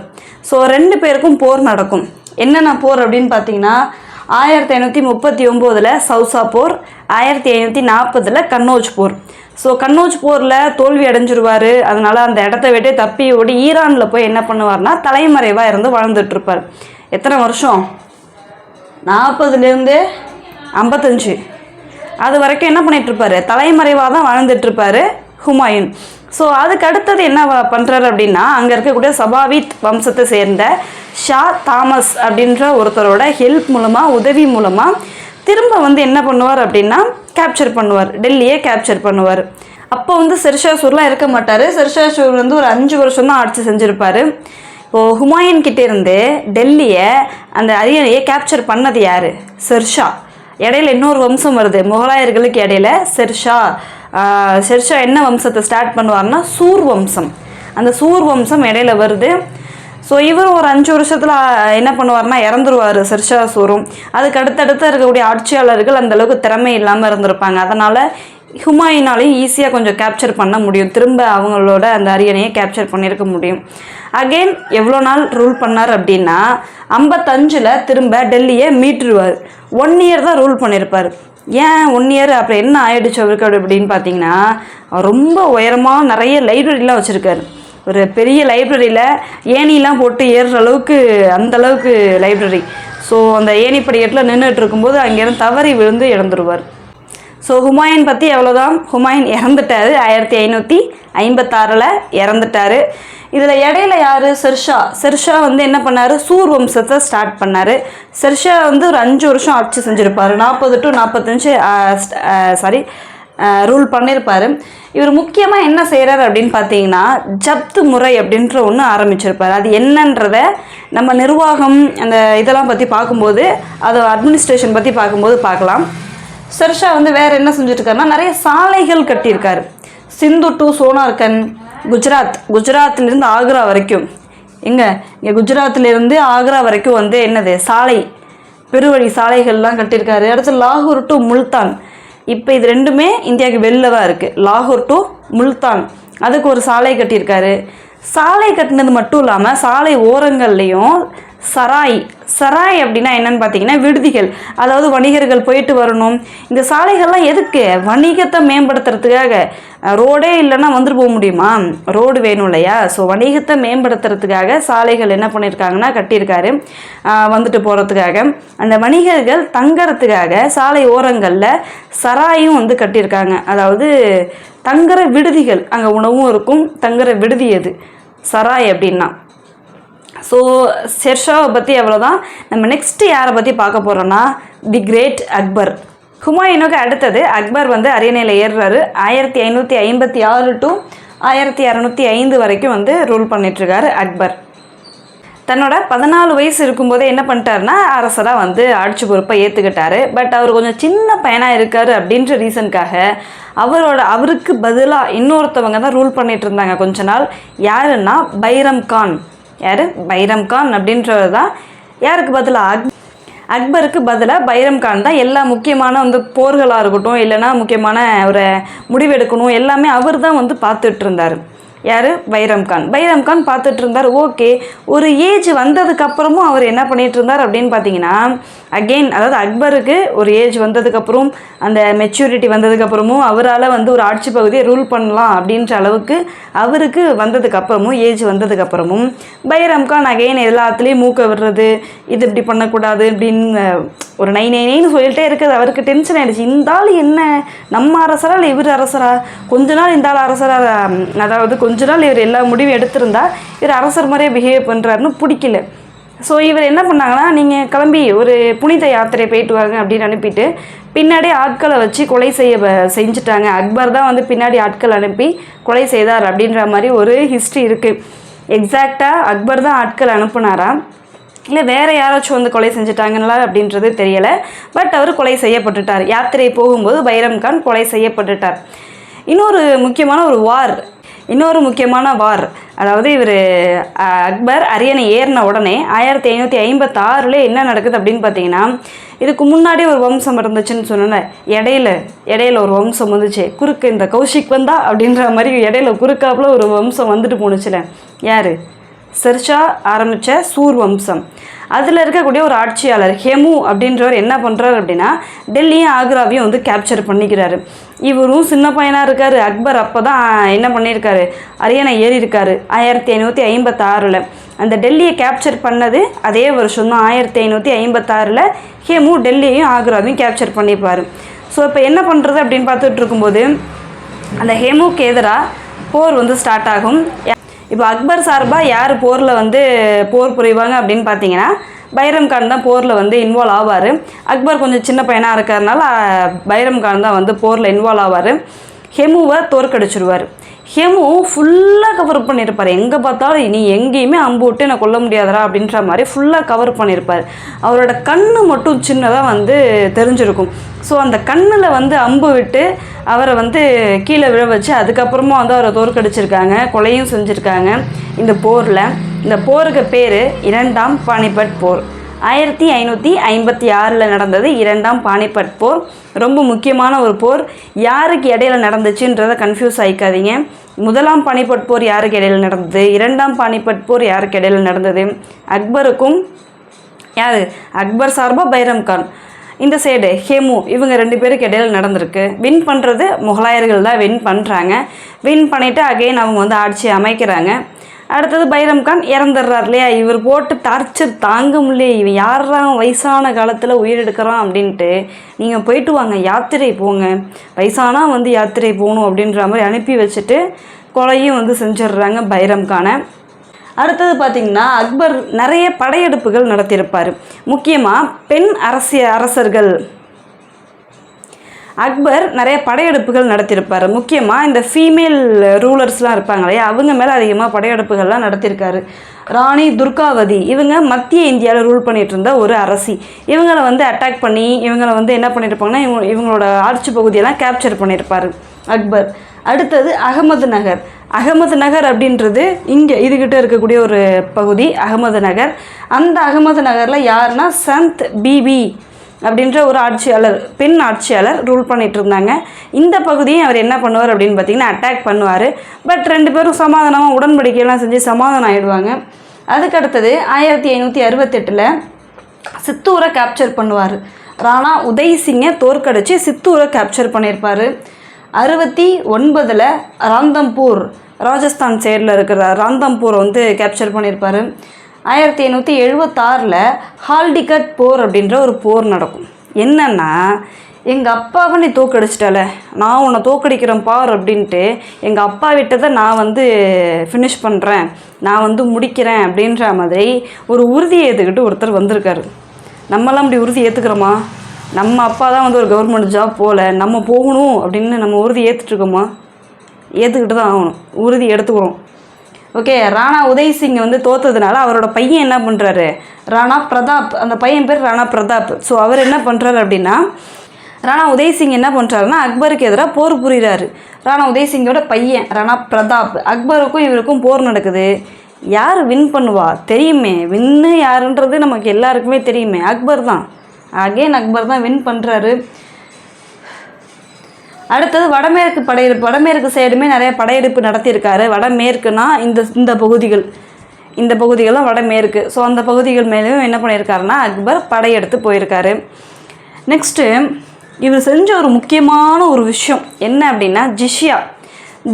ஸோ 2 பேருக்கும் போர் நடக்கும். என்னென்ன போர் அப்படின்னு பார்த்தீங்கன்னா 1539 சவுசா போர், 1540 கன்னோஜ் போர். ஸோ கன்னோஜ் போரில் தோல்வி அடைஞ்சிருவார். அதனால் அந்த இடத்த விட்டு தப்பி ஓடி ஈரானில் போய் என்ன பண்ணுவார்னா தலைமறைவாக இருந்து வாழ்ந்துட்டுருப்பார். எத்தனை வருஷம்? 40லேருந்து 55 அது வரைக்கும் என்ன பண்ணிகிட்ருப்பார்? தலைமறைவாக தான் வாழ்ந்துட்டுருப்பார் ஹுமாயூன். ஸோ அதுக்கு அடுத்தது என்ன பண்ணுறாரு அப்படின்னா அங்கே இருக்கக்கூடிய சபாவித் வம்சத்தை சேர்ந்த ஷா தாமஸ் அப்படின்ற ஒருத்தரோட ஹெல்ப் மூலமாக, உதவி மூலமாக திரும்ப வந்து என்ன பண்ணுவார் அப்படின்னா கேப்சர் பண்ணுவார், டெல்லியை கேப்சர் பண்ணுவார். அப்போ வந்து ஷெர்ஷா சூர்லாம் இருக்க மாட்டார். ஷெர்ஷா சூர் வந்து ஒரு 5 வருஷம் தான் ஆட்சி செஞ்சுருப்பார். இப்போது ஹுமாயூன் கிட்டேருந்து டெல்லியை அந்த அரியணையை கேப்சர் பண்ணது யார்? ஷெர்ஷா. இடையில இன்னொரு வம்சம் வருது முகலாயர்களுக்கு இடையில. ஷெர்ஷா என்ன வம்சத்தை ஸ்டார்ட் பண்ணுவார்னா சூர் வம்சம். அந்த சூர் வம்சம் இடையில வருது. ஸோ இவரும் ஒரு 5 வருஷத்தில் என்ன பண்ணுவார்னா இறந்துருவார் ஷெர்ஷா சூரும். அதுக்கு அடுத்தடுத்து இருக்கக்கூடிய ஆட்சியாளர்கள் அந்தளவுக்கு திறமை இல்லாமல் இருந்திருப்பாங்க. அதனால் ஹுமாயூனாலையும் ஈஸியாக கொஞ்சம் கேப்சர் பண்ண முடியும். திரும்ப அவங்களோட அந்த அரியணையை கேப்சர் பண்ணியிருக்க முடியும். அகெயின் எவ்வளோ நாள் ரூல் பண்ணார் அப்படின்னா 55 திரும்ப டெல்லியை மீட்டுருவார். 1 இயர் தான் ரூல் பண்ணியிருப்பார். ஏன் 1 இயர்? அப்புறம் என்ன ஆயிடுச்சு அவருக்கு அப்படின்னு பார்த்தீங்கன்னா ரொம்ப உயரமாக நிறைய லைப்ரரிலாம் வச்சுருக்காரு. ஒரு பெரிய லைப்ரரியில் ஏணிலாம் போட்டு ஏறுற அளவுக்கு அந்தளவுக்கு லைப்ரரி. ஸோ அந்த ஏணிப்படியேட்டில் நின்றுட்டு இருக்கும்போது அங்கேருந்து தவறி விழுந்து இறந்துருவார். ஸோ ஹுமாயூன் பற்றி எவ்வளோதான், ஹுமாயூன் இறந்துட்டார். 1556 இறந்துட்டார். இதில் இடையில யார்? ஷெர்ஷா வந்து என்ன பண்ணார்? சூர் வம்சத்தை ஸ்டார்ட் பண்ணார். ஷெர்ஷா வந்து ஒரு 5 வருஷம் ஆட்சி செஞ்சுருப்பார். 40 to 45 ரூல் பண்ணியிருப்பார். இவர் முக்கியமாக என்ன செய்கிறார் அப்படின்னு பார்த்தீங்கன்னா ஜப்து முறை அப்படின்ற ஒன்று ஆரம்பிச்சிருப்பார். அது என்னன்றதை நம்ம நிர்வாகம் அந்த இதெல்லாம் பற்றி பார்க்கும்போது, அது அட்மினிஸ்ட்ரேஷன் பற்றி பார்க்கும்போது பார்க்கலாம். ஷெர்ஷா வந்து வேறு என்ன செஞ்சுட்ருக்காருன்னா நிறைய சாலைகள் கட்டியிருக்காரு. சிந்து டு சோனார்கன், குஜராத்திலிருந்து ஆக்ரா வரைக்கும். இங்கே குஜராத்திலேருந்து ஆக்ரா வரைக்கும் வந்து என்னது சாலை, பெருவழி சாலைகள்லாம் கட்டியிருக்காரு. அடுத்து லாகூர் டு முல்தான். இப்போ இது 2மே இந்தியாவுக்கு வெளில தான் இருக்குது. லாகூர் டு முல்தான் அதுக்கு ஒரு சாலை கட்டியிருக்காரு. சாலை கட்டினது மட்டும் இல்லாமல் சாலை ஓரங்கள்லேயும் சராய் அப்படின்னா என்னன்னு பார்த்தீங்கன்னா விடுதிகள். அதாவது வணிகர்கள் போயிட்டு வரணும். இந்த சாலைகள்லாம் எதுக்கு? வணிகத்தை மேம்படுத்துறதுக்காக. ரோடே இல்லைன்னா வந்துட்டு போக முடியுமா? ரோடு வேணும் இல்லையா? ஸோ வணிகத்தை மேம்படுத்துறதுக்காக சாலைகள் என்ன பண்ணியிருக்காங்கன்னா கட்டியிருக்காரு, வந்துட்டு போகிறதுக்காக. அந்த வணிகர்கள் தங்கறதுக்காக சாலை ஓரங்களில் சராயும் வந்து கட்டியிருக்காங்க. அதாவது தங்குற விடுதிகள், அங்கே உணவும் இருக்கும், தங்குற விடுதி அது சராய் அப்படின்னா. ஸோ ஷெர்ஷாவை பற்றி அவ்வளோதான். நம்ம நெக்ஸ்ட்டு யாரை பற்றி பார்க்க போகிறோன்னா தி கிரேட் அக்பர். ஹுமாயூனுக்கு அடுத்தது அக்பர் வந்து அரியணையில் ஏறுறாரு. 1556 to 1605 வரைக்கும் வந்து ரூல் பண்ணிட்டுருக்காரு அக்பர். தன்னோட 14 வயசு இருக்கும்போதே என்ன பண்ணிட்டாருன்னா அரசராக வந்து ஆட்சி பொறுப்பை ஏற்றுக்கிட்டாரு. பட் அவர் கொஞ்சம் சின்ன பையனாக இருக்கார் அப்படின்ற ரீசனுக்காக அவருக்கு பதிலாக இன்னொருத்தவங்க தான் ரூல் பண்ணிட்டு இருந்தாங்க கொஞ்ச நாள். யாருன்னா பைரம் கான். யார்? பைரம் கான் அப்படின்றவர் தான் யாருக்கு பதிலாக அக்பருக்கு பதிலாக பைரம் கான் தான் எல்லா முக்கியமான வந்து போர்களாக இருக்கட்டும், இல்லைனா முக்கியமான ஒரு முடிவெடுக்கணும் எல்லாமே அவர் தான் வந்து பார்த்துட்டு இருந்தார். யார்? பைரம் கான் பார்த்துட்டு இருந்தார். ஓகே, ஒரு ஏஜ் வந்ததுக்கப்புறமும் அவர் என்ன பண்ணிகிட்டு இருந்தார் அப்படின்னு பார்த்தீங்கன்னா, அகெயின் அதாவது அக்பருக்கு ஒரு ஏஜ் வந்ததுக்கப்புறம் அந்த மெச்சூரிட்டி வந்ததுக்கப்புறமும் அவரால் வந்து ஒரு ஆட்சி பகுதியை ரூல் பண்ணலாம் அப்படின்ற அளவுக்கு அவருக்கு வந்ததுக்கப்புறமும் ஏஜ் வந்ததுக்கப்புறமும் பைரம் கான் அகெயின் எல்லாத்துலேயும் மூக்க விடுறது, இது இப்படி பண்ணக்கூடாது அப்படின்னு ஒரு நைன்னு சொல்லிகிட்டே இருக்குது. அவருக்கு டென்ஷன் ஆகிடுச்சு. இந்த ஆள் என்ன நம்ம அரசரா இல்லை இவர் அரசரா? கொஞ்ச நாள் இந்த ஆள் அரசராக, அதாவது கொஞ்ச நாள் இவர் எல்லா முடிவும் எடுத்திருந்தா இவர் அரசர் மாதிரியே பிஹேவ் பண்ணுறாருன்னு பிடிக்கல. ஸோ இவர் என்ன பண்ணாங்கன்னா, நீங்கள் கிளம்பி ஒரு புனித யாத்திரை போயிட்டு வாங்க அப்படின்னு அனுப்பிட்டு பின்னாடி ஆட்களை வச்சு கொலை செஞ்சுட்டாங்க. அக்பர் தான் வந்து பின்னாடி ஆட்கள் அனுப்பி கொலை செய்தார் அப்படின்ற மாதிரி ஒரு ஹிஸ்ட்ரி இருக்குது. எக்ஸாக்டாக அக்பர் தான் ஆட்கள் அனுப்புனாரா இல்லை வேறு யாராச்சும் வந்து கொலை செஞ்சுட்டாங்களா அப்படின்றது தெரியலை. பட் அவர் கொலை செய்யப்பட்டுட்டார். யாத்திரை போகும்போது பைரம் கான் கொலை செய்யப்பட்டுட்டார். இன்னொரு முக்கியமான வார் அதாவது இவர் அக்பர் அரியணை ஏறின உடனே 1556 என்ன நடக்குது அப்படின்னு பார்த்தீங்கன்னா, இதுக்கு முன்னாடி ஒரு வம்சம் இருந்துச்சுன்னு சொன்னேன். இடையில ஒரு வம்சம் வந்துச்சு. குறுக்கு இந்த கௌஷிக் வந்தா அப்படின்ற மாதிரி இடையில குறுக்காப்புல ஒரு வம்சம் வந்துட்டு போணுச்சுல. யார்? ஷெர்ஷா ஆரம்பித்த சூர் வம்சம். அதில் இருக்கக்கூடிய ஒரு ஆட்சியாளர் ஹெமு அப்படின்றவர் என்ன பண்ணுறாரு அப்படின்னா, டெல்லியும் ஆக்ராவையும் வந்து கேப்சர் பண்ணிக்கிறாரு. இவரும் சின்ன பையனாக இருக்கார். அக்பர் அப்போ தான் என்ன பண்ணியிருக்காரு? அரியணை ஏறியிருக்காரு 1556. அந்த டெல்லியை கேப்சர் பண்ணது அதே வருஷம் தான் 1556 ஹெமு டெல்லியையும் ஆக்ராவையும் கேப்சர் பண்ணியிருப்பார். ஸோ இப்போ என்ன பண்ணுறது அப்படின்னு பார்த்துட்டு இருக்கும்போது அந்த ஹெமுக்கு எதிராக போர் வந்து ஸ்டார்ட் ஆகும். இப்போ அக்பர் சார்பாக யார் போரில் வந்து போர் புரிவாங்க அப்படின்னு பார்த்தீங்கன்னா, பைரம் கான் தான் போரில் வந்து இன்வால்வ் ஆவார். அக்பர் கொஞ்சம் சின்ன பையனாக இருக்கிறதுனால பைரம் கான் தான் வந்து போரில் இன்வால்வ் ஆவார். ஹெமுவை தோற்கடிச்சிருவார். ஹெமு ஃபுல்லாக கவர் பண்ணியிருப்பார். எங்கே பார்த்தாலும் நீ எங்கேயுமே அம்பு விட்டு என்னை கொல்ல முடியாதரா அப்படின்ற மாதிரி ஃபுல்லாக கவர் பண்ணியிருப்பார். அவரோட கண்ணு மட்டும் சின்னதாக வந்து தெரிஞ்சிருக்கும். ஸோ அந்த கண்ணில் வந்து அம்பு விட்டு அவரை வந்து கீழே விழ வச்சு அதுக்கப்புறமா வந்து அவரை தோற்கடிச்சிருக்காங்க, கொலையும் செஞ்சுருக்காங்க இந்த போரில். இந்த போருக்கு பேர் 2ஆம் பானிபட் போர். 1556 நடந்தது 2ஆம் பானிபட் போர். ரொம்ப முக்கியமான ஒரு போர். யாருக்கு இடையில நடந்துச்சுன்றதை கன்ஃபியூஸ் ஆகிக்காதீங்க. 1ஆம் பானிபட் போர் யாருக்கு இடையில நடந்தது, 2ஆம் பானிபட் போர் யாருக்கு இடையில நடந்தது? அக்பருக்கும் யார்? அக்பர் சார்பாக பைரம் கான், இந்த சைடு ஹெமு, இவங்க 2 பேருக்கு இடையில நடந்திருக்கு. வின் பண்ணுறது முகலாயர்கள் தான் வின் பண்ணுறாங்க. வின் பண்ணிவிட்டு அகெயின் அவங்க வந்து ஆட்சி அமைக்கிறாங்க. அடுத்தது பைரம் கான் இறந்துடுறார் இல்லையா? இவர் போட்டு டார்ச்சர் தாங்க முடியல. இவன் யாரா வயசான காலத்தில் உயிரெடுக்கிறான் அப்படின்ட்டு, நீங்கள் போயிட்டு வாங்க யாத்திரை போங்க, வயசானா வந்து யாத்திரை போகணும் அப்படின்ற மாதிரி அனுப்பி வச்சுட்டு கொலையும் வந்து செஞ்சிடுறாங்க பைரம் கானை. அடுத்தது பார்த்திங்கன்னா, அக்பர் நிறைய படையெடுப்புகள் நடத்தியிருப்பார். முக்கியமாக பெண் அரசர்கள் அக்பர் நிறைய படையெடுப்புகள் நடத்தியிருப்பார். முக்கியமாக இந்த ஃபீமேல் ரூலர்ஸ்லாம் இருப்பாங்க இல்லையா, அவங்க மேலே அதிகமாக படையெடுப்புகள்லாம் நடத்தியிருக்காரு. ராணி துர்காவதி, இவங்க மத்திய இந்தியாவில் ரூல் பண்ணிகிட்டு இருந்த ஒரு அரசி. இவங்களை வந்து அட்டாக் பண்ணி இவங்களை வந்து என்ன பண்ணியிருப்பாங்கன்னா, இவங்களோட ஆட்சி பகுதியெல்லாம் கேப்சர் பண்ணியிருப்பார் அக்பர். அடுத்தது அகமது நகர் அப்படின்றது இங்கே இதுகிட்ட இருக்கக்கூடிய ஒரு பகுதி அகமது நகர். அந்த அகமது நகரில் யாருன்னா சந்த் பிபி அப்படின்ற ஒரு ஆட்சியாளர், பெண் ஆட்சியாளர் ரூல் பண்ணிகிட்டு இருந்தாங்க. இந்த பகுதியை அவர் என்ன பண்ணுவார் அப்படின்னு பார்த்தீங்கன்னா அட்டாக் பண்ணுவார். பட் 2 பேரும் சமாதானமாக உடன்படிக்கையெல்லாம் செஞ்சு சமாதானம் ஆகிடுவாங்க. அதுக்கடுத்தது 1568 சித்தூரை கேப்சர் பண்ணுவார். ராணா உதய் சிங்கை தோற்கடிச்சு சித்தூரை கேப்சர் பண்ணியிருப்பார். 69 ராந்தம்பூர், ராஜஸ்தான் சைடில் இருக்கிற ராந்தம்பூரை வந்து கேப்சர் பண்ணியிருப்பார். 1576 ஹால்டிகட் போர் அப்படின்ற ஒரு போர் நடக்கும். என்னன்னா, எங்கள் அப்பாவை நீ தோக்கடிச்சிட்டால, நான் உன்னை தோக்கடிக்கிறேன் பார் அப்படின்ட்டு எங்கள் அப்பா விட்டதை நான் வந்து ஃபினிஷ் பண்ணுறேன், நான் வந்து முடிக்கிறேன் அப்படின்ற மாதிரி ஒரு உறுதியை ஏற்றுக்கிட்டு ஒருத்தர் வந்திருக்காரு. நம்மளாம் அப்படி உறுதி ஏற்றுக்கிறோமா? நம்ம அப்பா தான் வந்து ஒரு கவர்மெண்ட் ஜாப் போகல, நம்ம போகணும் அப்படின்னு நம்ம உறுதி ஏற்றுட்ருக்கோமா? ஏற்றுக்கிட்டு தான் ஆகணும், உறுதி எடுத்துக்கிறோம். ஓகே, ராணா உதய் சிங் வந்து தோற்றதுனால அவரோட பையன் என்ன பண்ணுறாரு, ராணா பிரதாப், அந்த பையன் பேர் ராணா பிரதாப். ஸோ அவர் என்ன பண்ணுறாரு அப்படின்னா, ராணா உதய் சிங் என்ன பண்ணுறாருன்னா அக்பருக்கு எதிராக போர் புரிகிறாரு. ராணா உதய் சிங்கோட பையன் ராணா பிரதாப், அக்பருக்கும் இவருக்கும் போர் நடக்குது. யார் வின் பண்ணுவா தெரியுமே, வின்னு யாருன்றது நமக்கு எல்லாருக்குமே தெரியுமே, அக்பர் தான். அகெயின் அக்பர் தான் வின் பண்ணுறாரு. அடுத்தது வடமேற்கு சைடுமே நிறைய படையெடுப்பு நடத்தியிருக்காரு. வடமேற்குனா இந்த பகுதிகள்லாம் வடமேற்கு. ஸோ அந்த பகுதிகள் மேலேயும் என்ன பண்ணியிருக்காருன்னா அக்பர் படையெடுத்து போயிருக்காரு. நெக்ஸ்ட்டு இவர் செஞ்ச ஒரு முக்கியமான ஒரு விஷயம் என்ன அப்படின்னா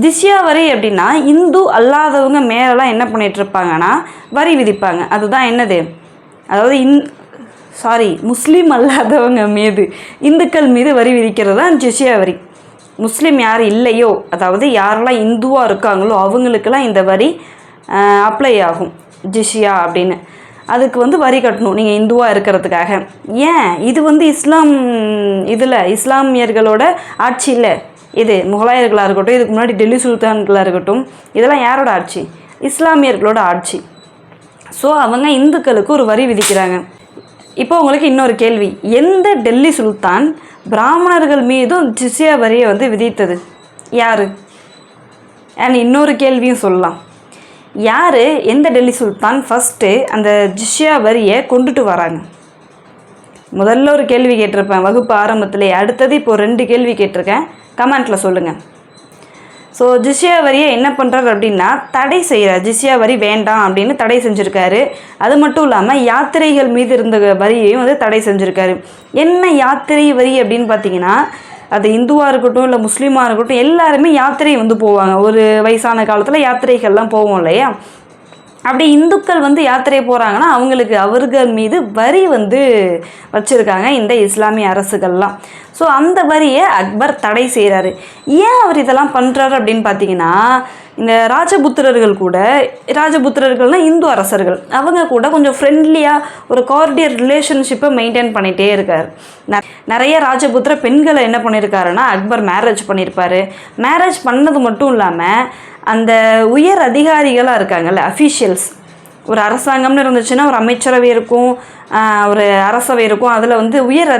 ஜிஸ்யா வரி அப்படின்னா இந்து அல்லாதவங்க மேலெலாம் என்ன பண்ணிகிட்ருப்பாங்கன்னா வரி விதிப்பாங்க. அதுதான் என்னது, அதாவது முஸ்லீம் அல்லாதவங்க மீது, இந்துக்கள் மீது வரி விதிக்கிறது தான் ஜிஸ்யா வரி. முஸ்லீம் யார் இல்லையோ, அதாவது யாரெல்லாம் இந்துவாக இருக்காங்களோ அவங்களுக்கெல்லாம் இந்த வரி அப்ளை ஆகும், ஜிஸ்யா அப்படின்னு. அதுக்கு வந்து வரி கட்டணும் நீங்கள் இந்துவாக இருக்கிறதுக்காக. ஏன் இது வந்து இஸ்லாமியர்களோட ஆட்சி இல்லை, இது முகலாயர்களாக இருக்கட்டும், இதுக்கு முன்னாடி டெல்லி சுல்தான்களாக இருக்கட்டும், இதெல்லாம் யாரோட ஆட்சி, இஸ்லாமியர்களோட ஆட்சி. ஸோ அவங்க இந்துக்களுக்கு ஒரு வரி விதிக்கிறாங்க. இப்போ உங்களுக்கு இன்னொரு கேள்வி, எந்த டெல்லி சுல்தான் பிராமணர்கள் மீதும் ஜிஸ்யா வரியை வந்து விதித்தது யார்? அண்ட் இன்னொரு கேள்வியும் சொல்லலாம், யார் எந்த டெல்லி சுல்தான் ஃபஸ்ட்டு அந்த ஜிஸ்யா வரியை கொண்டுட்டு வராங்க? முதல்ல ஒரு கேள்வி கேட்டிருப்பேன் வகுப்பு ஆரம்பத்திலே, அடுத்தது இப்போது 2 கேள்வி கேட்டிருக்கேன், கமெண்ட்டில் சொல்லுங்கள். ஸோ ஜிஸ்யா வரியை என்ன பண்ணுறாரு அப்படின்னா தடை செய்கிறார், ஜிஸ்யா வரி வேண்டாம் அப்படின்னு தடை செஞ்சுருக்காரு. அது மட்டும் இல்லாமல் யாத்திரைகள் மீது இருந்த வரியையும் வந்து தடை செஞ்சுருக்காரு. என்ன யாத்திரை வரி அப்படின்னு பார்த்தீங்கன்னா, அது இந்துவாக இருக்கட்டும் இல்லை முஸ்லீமாக இருக்கட்டும் எல்லாருமே யாத்திரை வந்து போவாங்க. ஒரு வயசான காலத்தில் யாத்திரைகள்லாம் போவோம் இல்லையா, அப்படி இந்துக்கள் வந்து யாத்திரை போகிறாங்கன்னா அவர்கள் மீது வரி வந்து வச்சுருக்காங்க இந்த இஸ்லாமிய அரசுகள்லாம். ஸோ அந்த வரியை அக்பர் தடை செய்கிறாரு. ஏன் அவர் இதெல்லாம் பண்ணுறாரு அப்படின்னு பார்த்தீங்கன்னா, இந்த ராஜபுத்திரர்கள்னால் இந்து அரசர்கள், அவங்க கூட கொஞ்சம் ஃப்ரெண்ட்லியாக ஒரு கார்டியல் ரிலேஷன்ஷிப்பை மெயின்டைன் பண்ணிகிட்டே இருக்கார். நிறைய ராஜபுத்திர பெண்களை என்ன பண்ணியிருக்காருன்னா அக்பர் மேரேஜ் பண்ணியிருப்பார். மேரேஜ் பண்ணது மட்டும் இல்லாமல் அந்த உயர் அதிகாரிகளாக இருக்காங்கல்ல, அஃபீஷியல்ஸ், ஒரு அரசாங்கம்னு இருந்துச்சுன்னா ஒரு அமைச்சரவை இருக்கும், ஒரு அரசவை இருக்கும், அதில் வந்து உயர்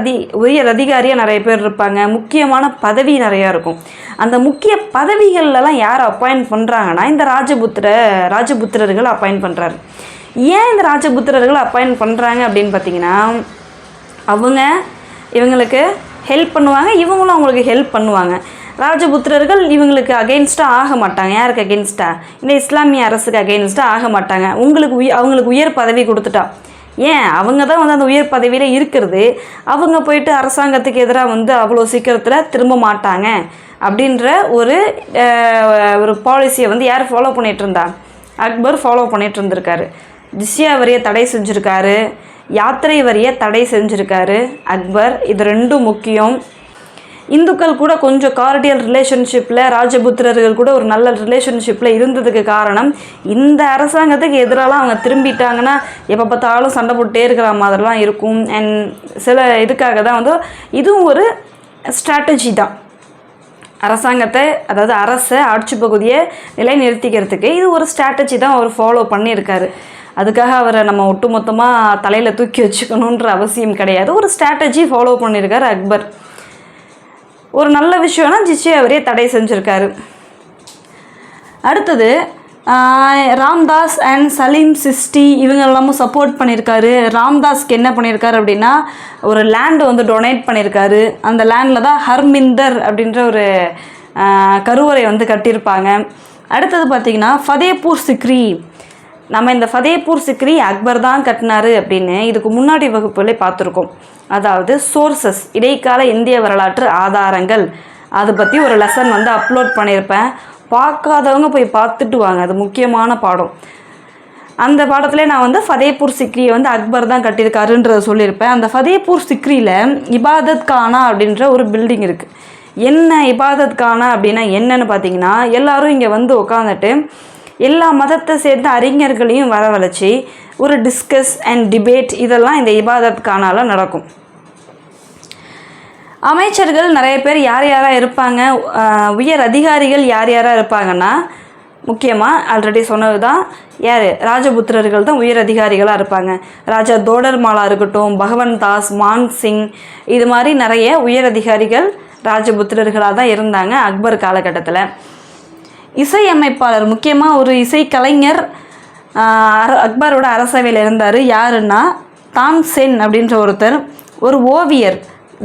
அதிகாரியாக நிறைய பேர் இருப்பாங்க, முக்கியமான பதவி நிறையா இருக்கும். அந்த முக்கிய பதவிகள்லாம் யார் அப்பாயிண்ட் பண்ணுறாங்கன்னா இந்த ராஜபுத்திரர்கள் அப்பாயிண்ட் பண்ணுறாரு. ஏன் இந்த ராஜபுத்திரர்கள் அப்பாயிண்ட் பண்ணுறாங்க அப்படின்னு பார்த்தீங்கன்னா, இவங்களுக்கு ஹெல்ப் பண்ணுவாங்க, இவங்களும் அவங்களுக்கு ஹெல்ப் பண்ணுவாங்க. ராஜபுத்திரர்கள் இவங்களுக்கு அகெயின்ஸ்டாக ஆக மாட்டாங்க. யாருக்கு அகெயின்ஸ்டாக? இந்த இஸ்லாமிய அரசுக்கு அகெயின்ஸ்டாக ஆக மாட்டாங்க. அவங்களுக்கு உயர் பதவி கொடுத்துட்டா, ஏன் அவங்க தான் வந்து அந்த உயர் பதவியில் இருக்கிறது, அவங்க போயிட்டு அரசாங்கத்துக்கு எதிராக வந்து அவ்வளோ சீக்கிரத்தில் திரும்ப மாட்டாங்க அப்படின்ற ஒரு பாலிசியை வந்து யார் ஃபாலோ பண்ணிகிட்டு இருந்தா? அக்பர் ஃபாலோ பண்ணிகிட்டு இருந்திருக்காரு. ஜிஸ்யா வரியை தடை செஞ்சுருக்காரு, யாத்திரை வரியை தடை செஞ்சுருக்காரு அக்பர். இது 2 முக்கியம். இந்துக்கள் கூட கொஞ்சம் கார்டியல் ரிலேஷன்ஷிப்பில், ராஜபுத்திரர்கள் கூட ஒரு நல்ல ரிலேஷன்ஷிப்பில் இருந்ததுக்கு காரணம், இந்த அரசாங்கத்துக்கு எதிராலாம் அவங்க திரும்பிட்டாங்கன்னா எப்போ பார்த்தாலும் சண்டை போட்டே இருக்கிற மாதிரிலாம் இருக்கும். அண்ட் சில இதுக்காக தான் வந்து இதுவும் ஒரு ஸ்ட்ராட்டஜி தான், அரசாங்கத்தை, அதாவது அரசை, ஆட்சி பகுதியை நிலைநிறுத்திக்கிறதுக்கு இது ஒரு ஸ்ட்ராட்டஜி தான் அவர் ஃபாலோ பண்ணியிருக்காரு. அதுக்காக அவரை நம்ம ஒட்டுமொத்தமாக தலையில் தூக்கி வச்சுக்கணுன்ற அவசியம் கிடையாது. ஒரு ஸ்ட்ராட்டஜி ஃபாலோ பண்ணியிருக்கார் அக்பர். ஒரு நல்ல விஷயம்னா ஜிஸ்யா வரியை தடை செஞ்சுருக்காரு. அடுத்தது ராம்தாஸ் அண்ட் சலீம் சிஸ்டி இவங்க எல்லாமும் சப்போர்ட் பண்ணியிருக்காரு. ராம்தாஸ்க்கு என்ன பண்ணியிருக்காரு அப்படின்னா ஒரு லேண்டு வந்து டொனேட் பண்ணியிருக்காரு. அந்த லேண்டில் தான் ஹர்மிந்தர் அப்படின்ற ஒரு கருவறை வந்து கட்டியிருப்பாங்க. அடுத்தது பார்த்திங்கன்னா ஃபதேபூர் சிக்ரி, நம்ம இந்த ஃபதேபூர் சிக்ரி அக்பர் தான் கட்டினாரு அப்படின்னு இதுக்கு முன்னாடி வகுப்புகளே பார்த்துருக்கோம். அதாவது சோர்சஸ், இடைக்கால இந்திய வரலாற்று ஆதாரங்கள், அதை பற்றி ஒரு லெசன் வந்து அப்லோட் பண்ணியிருப்பேன். பார்க்காதவங்க போய் பார்த்துட்டு வாங்க, அது முக்கியமான பாடம். அந்த பாடத்திலே நான் வந்து ஃபதேபூர் சிக்ரியை வந்து அக்பர் தான் கட்டியிருக்காருன்றதை சொல்லியிருப்பேன். அந்த ஃபதேபூர் சிக்ரியில் இபாதத் கானா அப்படின்ற ஒரு பில்டிங் இருக்குது. என்ன இபாதத் கானா அப்படின்னா என்னன்னு பார்த்தீங்கன்னா, எல்லோரும் இங்கே வந்து உட்காந்துட்டு எல்லா மதத்தை சேர்ந்த அறிஞர்களையும் வரவழைச்சி ஒரு டிஸ்கஸ் அண்ட் டிபேட் இதெல்லாம் இந்த இபாதத் கானால நடக்கும். அமைச்சர்கள் நிறைய பேர் யார் யாராக இருப்பாங்க, உயர் அதிகாரிகள் யார் யாராக இருப்பாங்கன்னா, முக்கியமாக ஆல்ரெடி சொன்னது தான், யார், ராஜபுத்திரர்கள் தான் உயர் அதிகாரிகளாக இருப்பாங்க. ராஜா தோடர்மாலா இருக்கட்டும், பகவந்த் தாஸ், மான் சிங், இது மாதிரி நிறைய உயர் அதிகாரிகள் ராஜபுத்திரர்களாக தான் இருந்தாங்க அக்பர் காலகட்டத்தில். இசையமைப்பாளர், முக்கியமாக ஒரு இசைக்கலைஞர் அக்பரோட அரசவையில் இருந்தார். யாருன்னா தான்சென் அப்படின்ற ஒருத்தர். ஒரு ஓவியர்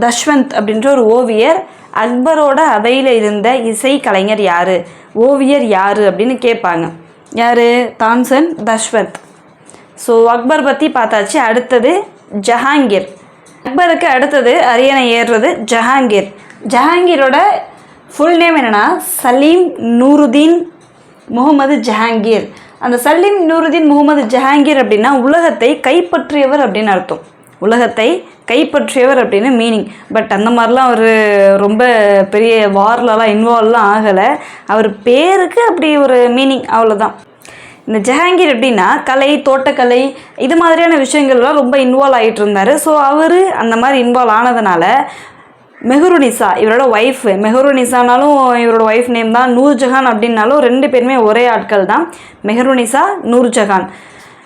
தஷ்வந்த் அப்படின்ற ஒரு ஓவியர். அக்பரோட அவையில் இருந்த இசைக்கலைஞர் யார், ஓவியர் யார் அப்படின்னு கேட்பாங்க. யார், தான்சென், தஷ்வந்த். ஸோ அக்பர் பற்றி பார்த்தாச்சு. அடுத்தது ஜஹாங்கீர். அக்பருக்கு அடுத்தது அரியணை ஏறுறது ஜஹாங்கீர். ஜஹாங்கீரோட ஃபுல் நேம் என்னென்னா சலீம் நூருதீன் முகமது ஜஹாங்கீர். அந்த சலீம் நூருதீன் முகமது ஜஹாங்கீர் அப்படின்னா உலகத்தை கைப்பற்றியவர் அப்படின்னு அர்த்தம். உலகத்தை கைப்பற்றியவர் அப்படின்னு மீனிங். பட் அந்த மாதிரிலாம் அவர் ரொம்ப பெரிய வார்லலாம் இன்வால்வ்லாம் ஆகலை. அவர் பேருக்கு அப்படி ஒரு மீனிங், அவ்வளோதான். இந்த ஜஹாங்கீர் எப்படின்னா கலை, தோட்டக்கலை, இது மாதிரியான விஷயங்கள்லாம் ரொம்ப இன்வால்வ் ஆகிட்டு இருந்தார். ஸோ அவர் அந்த மாதிரி இன்வால்வ் ஆனதுனால மெஹருநிசா இவரோட ஒய்ஃப், மெஹருநிசானாலும் இவரோட ஒய்ஃப் நேம் தான், நூர்ஜஹான் அப்படின்னாலும் ரெண்டு பேருமே ஒரே ஆட்கள் தான், மெஹருநிசா, நூர்ஜஹான்.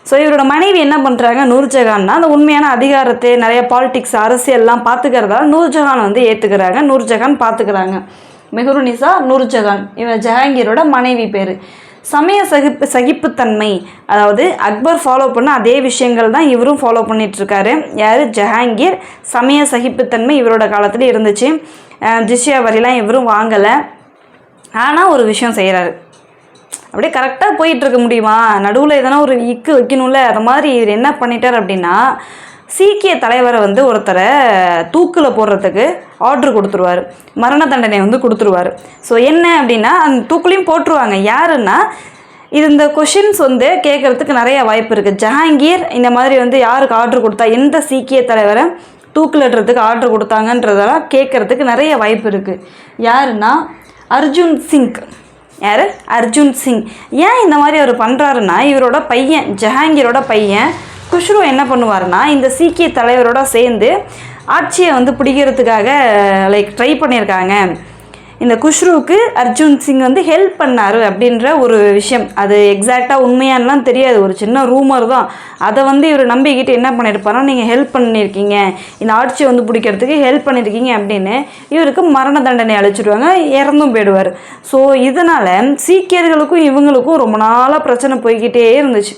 ஸோ இவரோட மனைவி என்ன பண்ணுறாங்க, நூர்ஜஹான்னா அந்த உண்மையான அதிகாரத்தை, நிறைய பாலிடிக்ஸ், அரசியல்லாம் பார்த்துக்கிறதால நூர்ஜஹான் வந்து ஏற்றுக்கிறாங்க, நூர்ஜஹான் பார்த்துக்கிறாங்க. மெஹருநிசா, நூர்ஜஹான், இவன் ஜஹாங்கீரோட மனைவி பேர். சமய சகிப்புத்தன்மை, அதாவது அக்பர் ஃபாலோ பண்ண அதே விஷயங்கள் தான் இவரும் ஃபாலோ பண்ணிகிட்ருக்காரு. யார், ஜஹாங்கீர். சமய சகிப்புத்தன்மை இவரோட காலத்தில் இருந்துச்சு. ஜிஸ்யா வரிலாம் இவரும் வாங்கலை. ஆனால் ஒரு விஷயம் செய்கிறாரு, அப்படியே கரெக்டாக போயிட்டுருக்க முடியுமா, நடுவில் எதனா ஒரு இக்கு வைக்கணும்ல, அது மாதிரி இவர் என்ன பண்ணிட்டார் அப்படின்னா, சீக்கிய தலைவரை வந்து ஒருத்தரை தூக்கில் போடுறதுக்கு ஆர்டர் கொடுத்துருவார், மரண தண்டனை வந்து கொடுத்துருவார். ஸோ என்ன அப்படின்னா அந்த தூக்குலையும் போட்டுருவாங்க. யாருன்னா இது இந்த கொஷின்ஸ் வந்து கேட்குறதுக்கு நிறைய வாய்ப்பு இருக்குது. ஜஹாங்கீர் இந்த மாதிரி வந்து யாருக்கு ஆர்டர் கொடுத்தா, எந்த சீக்கிய தலைவரை தூக்கிலிடுறதுக்கு ஆர்டர் கொடுத்தாங்கன்றதெல்லாம் கேட்குறதுக்கு நிறைய வாய்ப்பு இருக்குது. யாருன்னா அர்ஜுன் சிங். யார், அர்ஜுன் சிங். ஏன் இந்த மாதிரி அவர் பண்ணுறாருன்னா, இவரோட பையன், ஜஹாங்கீரோட பையன் குஷ்ரு என்ன பண்ணுவார்னா, இந்த சீக்கிய தலைவரோட சேர்ந்து ஆட்சியை வந்து பிடிக்கிறதுக்காக ட்ரை பண்ணியிருக்காங்க. இந்த குஷ்ருவுக்கு அர்ஜுன் சிங் வந்து ஹெல்ப் பண்ணார் அப்படின்ற ஒரு விஷயம். அது எக்ஸாக்டாக உண்மையானலாம் தெரியாது, ஒரு சின்ன ரூமர் தான். அதை வந்து இவர் நம்பிக்கிட்டு என்ன பண்ணியிருப்பாருன்னா, நீங்கள் ஹெல்ப் பண்ணியிருக்கீங்க, இந்த ஆட்சியை வந்து பிடிக்கிறதுக்கு ஹெல்ப் பண்ணியிருக்கீங்க அப்படின்னு இவருக்கு மரண தண்டனை அளிச்சிடுவாங்க, இறந்தும் போயிடுவார். ஸோ இதனால் சீக்கியர்களுக்கும் இவங்களுக்கும் ரொம்ப நாளாக பிரச்சனை போய்கிட்டே இருந்துச்சு.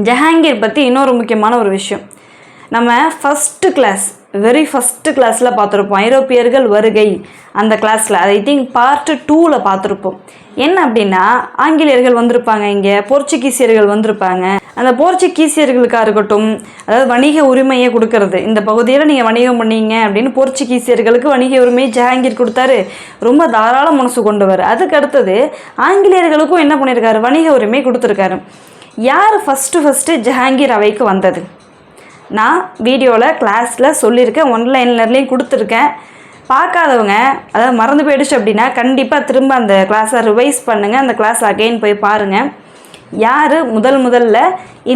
ஜஹாங்கீர் பற்றி இன்னொரு முக்கியமான ஒரு விஷயம், நம்ம வெரி ஃபஸ்ட்டு கிளாஸில் பார்த்துருப்போம், ஐரோப்பியர்கள் வருகை அந்த கிளாஸில், ஐ திங்க் பார்ட் 2ல் பார்த்துருப்போம். என்ன அப்படின்னா, ஆங்கிலேயர்கள் வந்திருப்பாங்க, இங்கே போர்ச்சுகீசியர்கள் வந்திருப்பாங்க. அந்த போர்ச்சுகீசியர்களுக்காக இருக்கட்டும், அதாவது வணிக உரிமையை கொடுக்கறது, இந்த பகுதியில் நீங்கள் வணிகம் பண்ணீங்க அப்படின்னு போர்ச்சுகீசியர்களுக்கு வணிக உரிமையை ஜஹாங்கீர் கொடுத்தாரு. ரொம்ப தாராள மனசு கொண்டவர். அதுக்கு அடுத்தது ஆங்கிலேயர்களுக்கும் என்ன பண்ணியிருக்காரு, வணிக உரிமை கொடுத்துருக்காரு. யார் ஃபஸ்ட்டு ஜஹாங்கீர் அவைக்கு வந்தது? நான் வீடியோவில் கிளாஸில் சொல்லியிருக்கேன், ஒன்லைன்லேயும் கொடுத்துருக்கேன். பார்க்காதவங்க, அதாவது மறந்து போயிடுச்சு அப்படின்னா கண்டிப்பாக திரும்ப அந்த கிளாஸை ரிவைஸ் பண்ணுங்கள், அந்த கிளாஸ் அகெயின் போய் பாருங்கள். யார் முதல்ல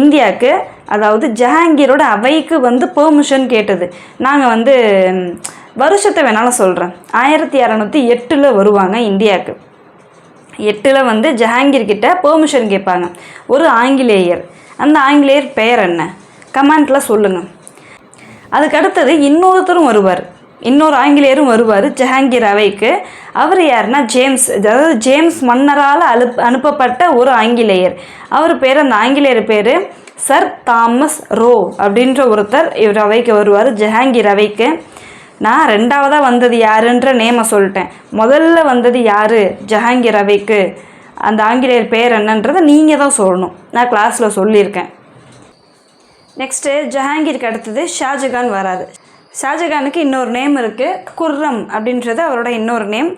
இந்தியாவுக்கு, அதாவது ஜஹாங்கீரோட அவைக்கு வந்து பெர்மிஷன் கேட்டது? நாங்கள் வந்து வருஷத்தை வேணாலும் சொல்கிறேன், 1608 வருவாங்க இந்தியாவுக்கு. 8 வந்து ஜஹாங்கீர் கிட்ட பெர்மிஷன் கேட்பாங்க ஒரு ஆங்கிலேயர். அந்த ஆங்கிலேயர் பெயர் என்ன, கமெண்ட்டில் சொல்லுங்கள். அதுக்கு அடுத்தது இன்னொருத்தரும் வருவார், இன்னொரு ஆங்கிலேயரும் வருவார் ஜஹாங்கீர் அவைக்கு. அவர் யாருன்னா ஜேம்ஸ், அதாவது ஜேம்ஸ் மன்னரால் அனுப்பப்பட்ட ஒரு ஆங்கிலேயர். அவர் பேர், அந்த ஆங்கிலேயர் பேர் சர் தாமஸ் ரோ அப்படின்ற ஒருத்தர் இவர் அவைக்கு வருவார், ஜஹாங்கீர் அவைக்கு. நான் ரெண்டாவதாக வந்தது யாருன்ற நேமை சொல்லிட்டேன். முதல்ல வந்தது யார் ஜஹாங்கீர் அவைக்கு, அந்த ஆங்கிலேயர் பேர் என்னன்றதை நீங்கள் தான் சொல்லணும், நான் கிளாஸில் சொல்லியிருக்கேன். நெக்ஸ்ட்டு ஜஹாங்கீருக்கு அடுத்தது ஷாஜகான் வராது. ஷாஜகானுக்கு இன்னொரு நேம் இருக்குது, குர்ரம் அப்படின்றது அவரோட இன்னொரு நேம்.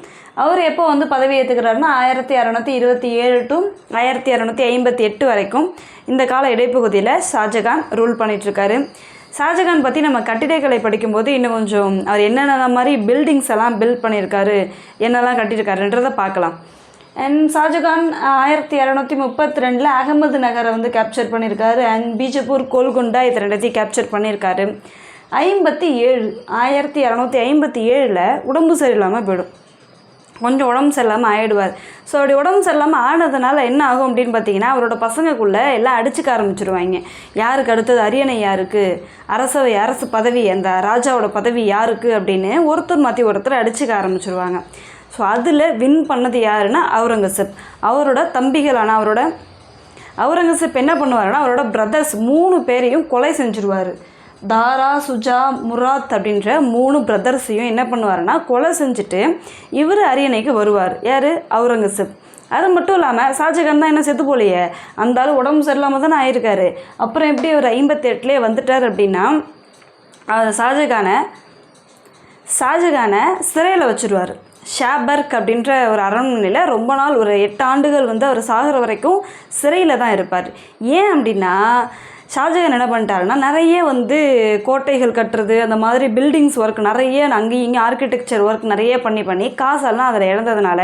அவர் எப்போ வந்து பதவி ஏற்றுக்கிறாருன்னா 1627 டு 1658 வரைக்கும் இந்த கால இடைப்பகுதியில் ஷாஜகான் ரூல் பண்ணிகிட்ருக்காரு. ஷாஜகான் பற்றி நம்ம கட்டிடக்கலை படிக்கும்போது இன்னும் கொஞ்சம் அவர் என்னென்ன மாதிரி பில்டிங்ஸ் எல்லாம் பில்ட் பண்ணியிருக்காரு, என்னெல்லாம் கட்டியிருக்காருன்றதை பார்க்கலாம். அண்ட் ஷாஜகான் 1632 அகமது நகரை வந்து கேப்சர் பண்ணியிருக்காரு. அண்ட் பீஜப்பூர், கோல்கொண்டா இது ரெண்டத்தையும் கேப்சர் பண்ணியிருக்காரு. 1257 உடம்பு சரியில்லாமல் போயிடும். கொஞ்சம் உடம்பு சரியில்லாமல் ஆகிடுவார். ஸோ அப்படி உடம்பு சரியில்லாமல் ஆனதுனால என்ன ஆகும் அப்படின்னு பார்த்தீங்கன்னா, அவரோட பசங்களுக்குள்ளே எல்லாம் அடிச்சுக்க ஆரம்பிச்சிருவாங்க. யாருக்கு அடுத்தது அரியணை யாருக்கு, அரசு பதவி, அந்த ராஜாவோட பதவி யாருக்கு அப்படின்னு ஒருத்தர் மாற்றி ஒருத்தர் அடிச்சுக்க ஆரம்பிச்சிருவாங்க. ஸோ அதில் வின் பண்ணது யாருன்னா அவுரங்கசீப். அவரோட தம்பிகளான அவுரங்கசீப் என்ன பண்ணுவாருன்னா, அவரோட பிரதர்ஸ் 3 பேரையும் கொலை செஞ்சுருவார். தாரா, சுஜா, முராத் அப்படின்ற 3 பிரதர்ஸையும் என்ன பண்ணுவாருன்னா கொலை செஞ்சுட்டு இவர் அரியணைக்கு வருவார். யார்? அவுரங்கசீப். அது மட்டும் இல்லாமல் ஷாஜகான் தான் என்ன செத்து போலையே, அந்த ஆள் உடம்பு சரியில்லாமல் தானே ஆயிருக்காரு. அப்புறம் எப்படி அவர் 58லேயே வந்துட்டார் அப்படின்னா, ஷாஜகானை சிறையில் வச்சுருவார். ஷாபர்க் அப்படின்ற ஒரு அரண்மனையில் ரொம்ப நாள், ஒரு 8 ஆண்டுகள் அவர் சாகிற வரைக்கும் சிறையில் தான் இருப்பார். ஏன் அப்படின்னா, ஷாஜகான் என்ன பண்ணிட்டாருன்னா, நிறைய கோட்டைகள் கட்டுறது, அந்த மாதிரி பில்டிங்ஸ் ஒர்க் நிறைய அங்கேயும் இங்கே ஆர்கிடெக்சர் ஒர்க் நிறைய பண்ணி காசெல்லாம் அதில் இழந்ததுனால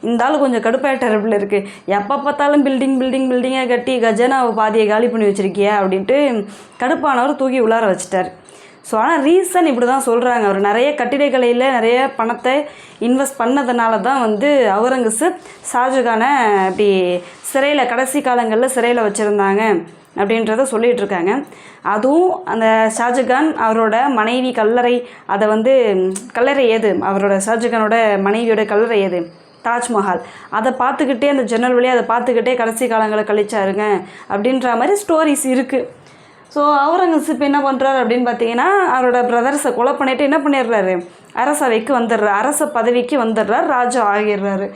இந்த ஆள் கொஞ்சம் கடுப்பாயிட்டரபிள் இருக்குது. எப்போ பார்த்தாலும் பில்டிங்காக கட்டி கஜனாவை பாதியை காலி பண்ணி வச்சுருக்கியா அப்படின்ட்டு கடுப்பானவர் தூக்கி உள்ளார வச்சுட்டார். ஸோ ஆனால் ரீசன் இப்படி தான் சொல்கிறாங்க. அவர் நிறைய கட்டிடக்கலையில் நிறைய பணத்தை இன்வெஸ்ட் பண்ணதுனால தான் அவுரங்கசீப் ஷாஜகானை அப்படி சிறையில் கடைசி காலங்களில் சிறையில் வச்சுருந்தாங்க அப்படின்றத சொல்லிகிட்ருக்காங்க. அதுவும் அந்த ஷாஜகான் அவரோட மனைவி கல்லறை, அதை கல்லறை ஏது, அவரோட ஷாஜகானோட மனைவியோட கல்லறை ஏது, தாஜ்மஹால், அதை பார்த்துக்கிட்டே அந்த ஜன்னல் வழியாக அதை பார்த்துக்கிட்டே கடைசி காலங்களை கழிச்சாருங்க அப்படின்ற மாதிரி ஸ்டோரிஸ் இருக்குது. ஸோ அவுரங்கசீப் என்ன பண்ணுறாரு அப்படின்னு பார்த்தீங்கன்னா, அவரோட பிரதர்ஸை கொலை பண்ணிவிட்டு என்ன பண்ணிடுறாரு, அரசவைக்கு வந்துடுறாரு, அரச பதவிக்கு வந்துடுறார், ராஜா ஆகிடுறாரு.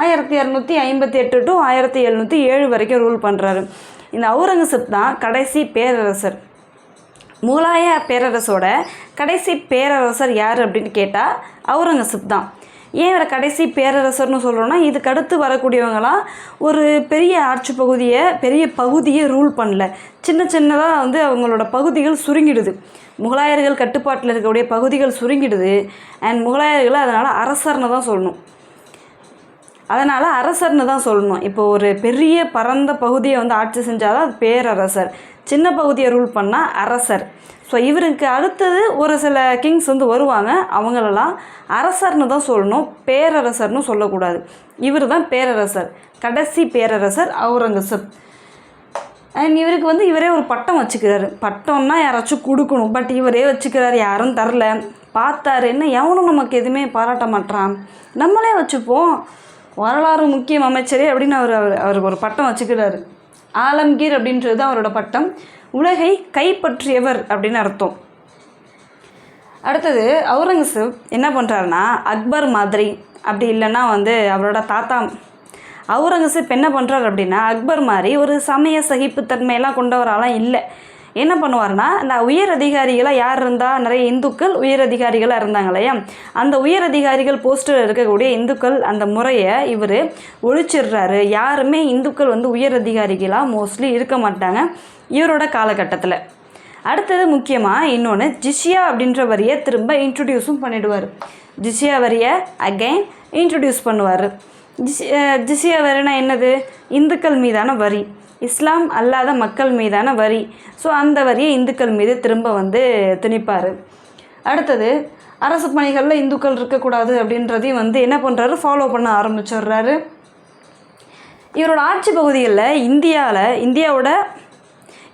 1258 to 1707 வரைக்கும் ரூல் பண்ணுறாரு. இந்த அவுரங்கசீப் தான் கடைசி பேரரசர். முகலாய பேரரசோட கடைசி பேரரசர் யார் அப்படின்னு கேட்டால் அவுரங்கசீப் தான். ஏன் இவரை கடைசி பேரரசர்னு சொல்கிறோன்னா, இதுக்கு அடுத்து வரக்கூடியவங்களாம் ஒரு பெரிய பகுதியை ரூல் பண்ணல, சின்னதாக அவங்களோட பகுதிகள் சுருங்கிடுது. முகலாயர்கள் கட்டுப்பாட்டில் இருக்கக்கூடிய பகுதிகள் சுருங்கிடுது. அண்ட் முகலாயர்களை அதனால் அரசர்னு தான் சொல்லணும். இப்போ ஒரு பெரிய பரந்த பகுதியை ஆட்சி செஞ்சால் தான் அது பேரரசர், சின்ன பகுதியை ரூல் பண்ணால் அரசர். ஸோ இவருக்கு அடுத்தது ஒரு சில கிங்ஸ் வருவாங்க, அவங்களெல்லாம் அரசர்னு தான் சொல்லணும், பேரரசர்னு சொல்லக்கூடாது. இவர் தான் பேரரசர், கடைசி பேரரசர் அவுரங்கசீப். அண்ட் இவருக்கு இவரே ஒரு பட்டம் வச்சுக்கிறாரு. பட்டம்னா யாராச்சும் கொடுக்கணும், பட் இவரே வச்சுக்கிறாரு, யாரும் தரல. பார்த்தாரு, என்ன எவனும் நமக்கு எதுவுமே பாராட்ட மாட்டான், நம்மளே வச்சுப்போம், வரலாறு முக்கியம் அமைச்சரே அப்படின்னு அவருக்கு ஒரு பட்டம் வச்சுக்கிறாரு. ஆலம்கீர் அப்படின்றது தான் அவரோட பட்டம். உலகை கைப்பற்றியவர் அப்படின்னு அர்த்தம். அடுத்தது அவுரங்கசீப் என்ன பண்ணுறாருன்னா, அக்பர் மாதிரி, அப்படி இல்லைன்னா அவரோட தாத்தா அவுரங்கசீப் என்ன பண்ணுறாரு அப்படின்னா, அக்பர் மாதிரி ஒரு சமய சகிப்புத்தன்மையெல்லாம் கொண்டவராலாம் இல்லை. என்ன பண்ணுவார்னா, இந்த உயர் அதிகாரிகளாக யார் இருந்தால், நிறைய இந்துக்கள் உயர் அதிகாரிகளாக இருந்தாங்க இல்லையா, அந்த உயர் அதிகாரிகள் போஸ்டில் இருக்கக்கூடிய இந்துக்கள் அந்த முறையை இவர் ஒழிச்சிடுறாரு. யாருமே இந்துக்கள் உயர் அதிகாரிகளாக மோஸ்ட்லி இருக்க மாட்டாங்க இவரோட காலகட்டத்தில். அடுத்தது முக்கியமாக இன்னொன்று, ஜிஸ்யா அப்படின்ற வரியை திரும்ப இன்ட்ரடியூஸும் பண்ணிவிடுவார். ஜிஸ்யா வரியை அகைன் இன்ட்ரடியூஸ் பண்ணுவார். ஜிஸ்யா வரினா என்னது? இந்துக்கள் மீதான வரி, இஸ்லாம் அல்லாத மக்கள் மீதான வரி. ஸோ அந்த வரியை இந்துக்கள் மீது திரும்ப திணிப்பார். அடுத்தது அரசு பணிகளில் இந்துக்கள் இருக்கக்கூடாது அப்படின்றதையும் என்ன பண்ணுறாரு, ஃபாலோ பண்ண ஆரம்பிச்சிடுறாரு. இவரோட ஆட்சி பகுதிகளில்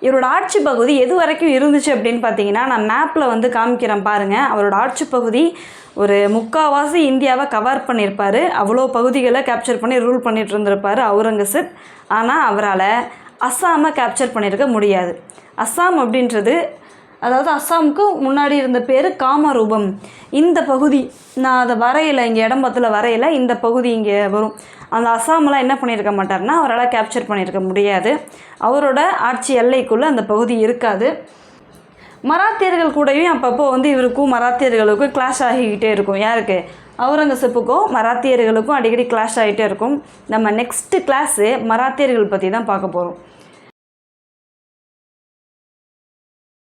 இவரோட ஆட்சி பகுதி எது வரைக்கும் இருந்துச்சு அப்படின்னு பார்த்தீங்கன்னா, நான் மேப்பில் காமிக்கிறேன் பாருங்கள். அவரோட ஆட்சி பகுதி ஒரு 3/4 இந்தியாவை கவர் பண்ணியிருப்பார். அவ்வளோ பகுதிகளை கேப்சர் பண்ணி ரூல் பண்ணிட்டு இருந்திருப்பார் அவுரங்கசீப். ஆனால் அவரால் அஸ்ஸாமை கேப்சர் பண்ணியிருக்க முடியாது. அஸ்ஸாம் அப்படின்றது, அதாவது அஸ்ஸாமுக்கு முன்னாடி இருந்த பேர் காமரூபம். இந்த பகுதி நான் அதை வரையில், இங்கே இடம்பத்தில் வரையில், இந்த பகுதி இங்கே வரும். அந்த அஸ்ஸாமெலாம் என்ன பண்ணியிருக்க மாட்டார்னா, அவரால் கேப்சர் பண்ணியிருக்க முடியாது. அவரோட ஆட்சி எல்லைக்குள்ளே அந்த பகுதி இருக்காது. மராத்தியர்கள் கூடயும் அப்பப்போ இவருக்கும் மராத்தியர்களுக்கும் கிளாஷ் ஆகிக்கிட்டே இருக்கும். யாருக்கு? அவுரங்கசீப்புக்கும் மராத்தியர்களுக்கும் அடிக்கடி கிளாஷ் ஆகிட்டே இருக்கும். நம்ம நெக்ஸ்ட்டு கிளாஸு மராத்தியர்கள் பற்றி தான் பார்க்க போகிறோம்.